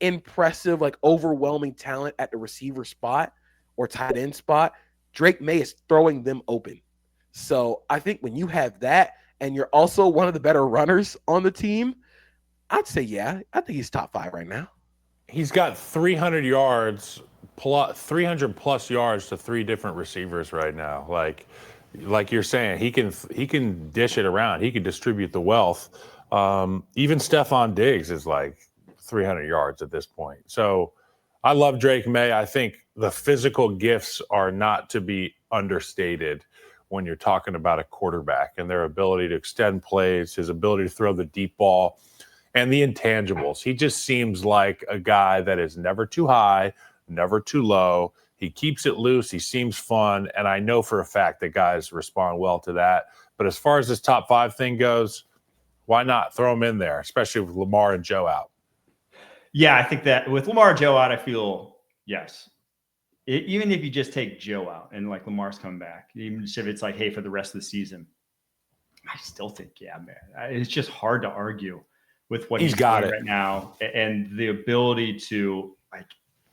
impressive, like overwhelming talent at the receiver spot or tight end spot. Drake May is throwing them open. So I think when you have that and you're also one of the better runners on the team, I'd say, yeah, I think he's top 5 right now. He's got 300 yards plus 300 plus yards to 3 different receivers right now. Like you're saying, he can dish it around. He can distribute the wealth. Even Stephon Diggs is like 300 yards at this point. So I love Drake May. I think the physical gifts are not to be understated when you're talking about a quarterback and their ability to extend plays, his ability to throw the deep ball, and the intangibles. He just seems like a guy that is never too high, never too low. He keeps it loose. He seems fun. And I know for a fact that guys respond well to that. But as far as this top 5 thing goes, why not throw him in there, especially with Lamar and Joe out? Yeah, I think that with Lamar and Joe out, I feel, yes. Even if you just take Joe out and like Lamar's come back, even if it's like, hey, for the rest of the season, I still think, yeah, man, it's just hard to argue with what he's got right now and the ability to like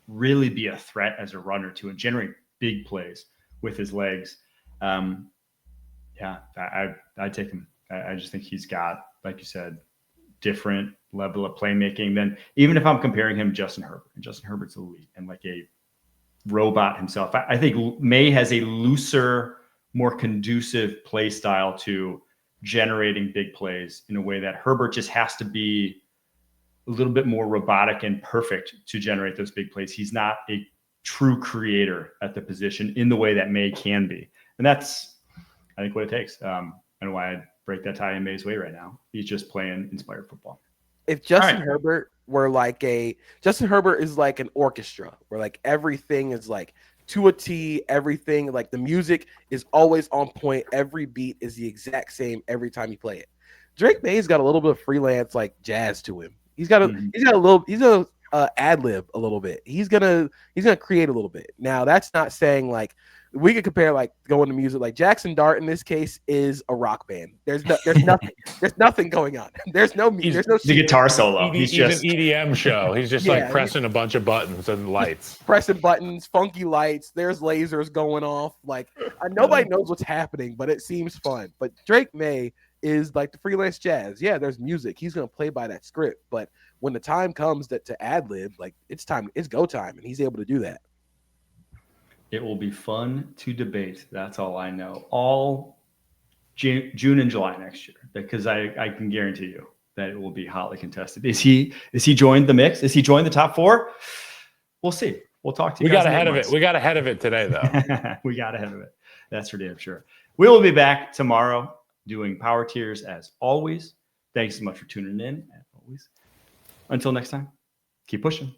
really be a threat as a runner to and generate big plays with his legs. Yeah, I'd take him. I just think he's got, like you said, different level of playmaking than even if I'm comparing him to Justin Herbert. And Justin Herbert's elite and like a robot himself. I think May has a looser, more conducive play style to generating big plays in a way that Herbert just has to be a little bit more robotic and perfect to generate those big plays. He's not a true creator at the position in the way that May can be. And that's, I think, what it takes. And why I'd break that tie in May's way right now. He's just playing inspired football. If Justin Herbert were like Justin Herbert is like an orchestra where like everything is like to a T, everything, like the music is always on point. Every beat is the exact same every time you play it. Drake May's got a little bit of freelance like jazz to him. He's gonna ad lib a little bit. He's gonna create a little bit. Now that's not saying like we could compare like going to music like Jackson Dart in this case is a rock band. There's nothing going on. There's no the guitar solo. He's just an EDM show. He's just like pressing a bunch of buttons and lights. Pressing buttons, funky lights. There's lasers going off. Like nobody knows what's happening, but it seems fun. But Drake May is like the freelance jazz. Yeah, there's music. He's gonna play by that script. But when the time comes to ad lib, like it's go time, and he's able to do that. It will be fun to debate. That's all I know. All June and July next year, because I can guarantee you that it will be hotly contested. Is he joined the mix? Is he joined the top 4? We'll see. We'll talk to you. We got ahead of it. We got ahead of it today, though. We got ahead of it. That's for damn sure. We will be back tomorrow doing power tiers as always. Thanks so much for tuning in. As always. Until next time, keep pushing.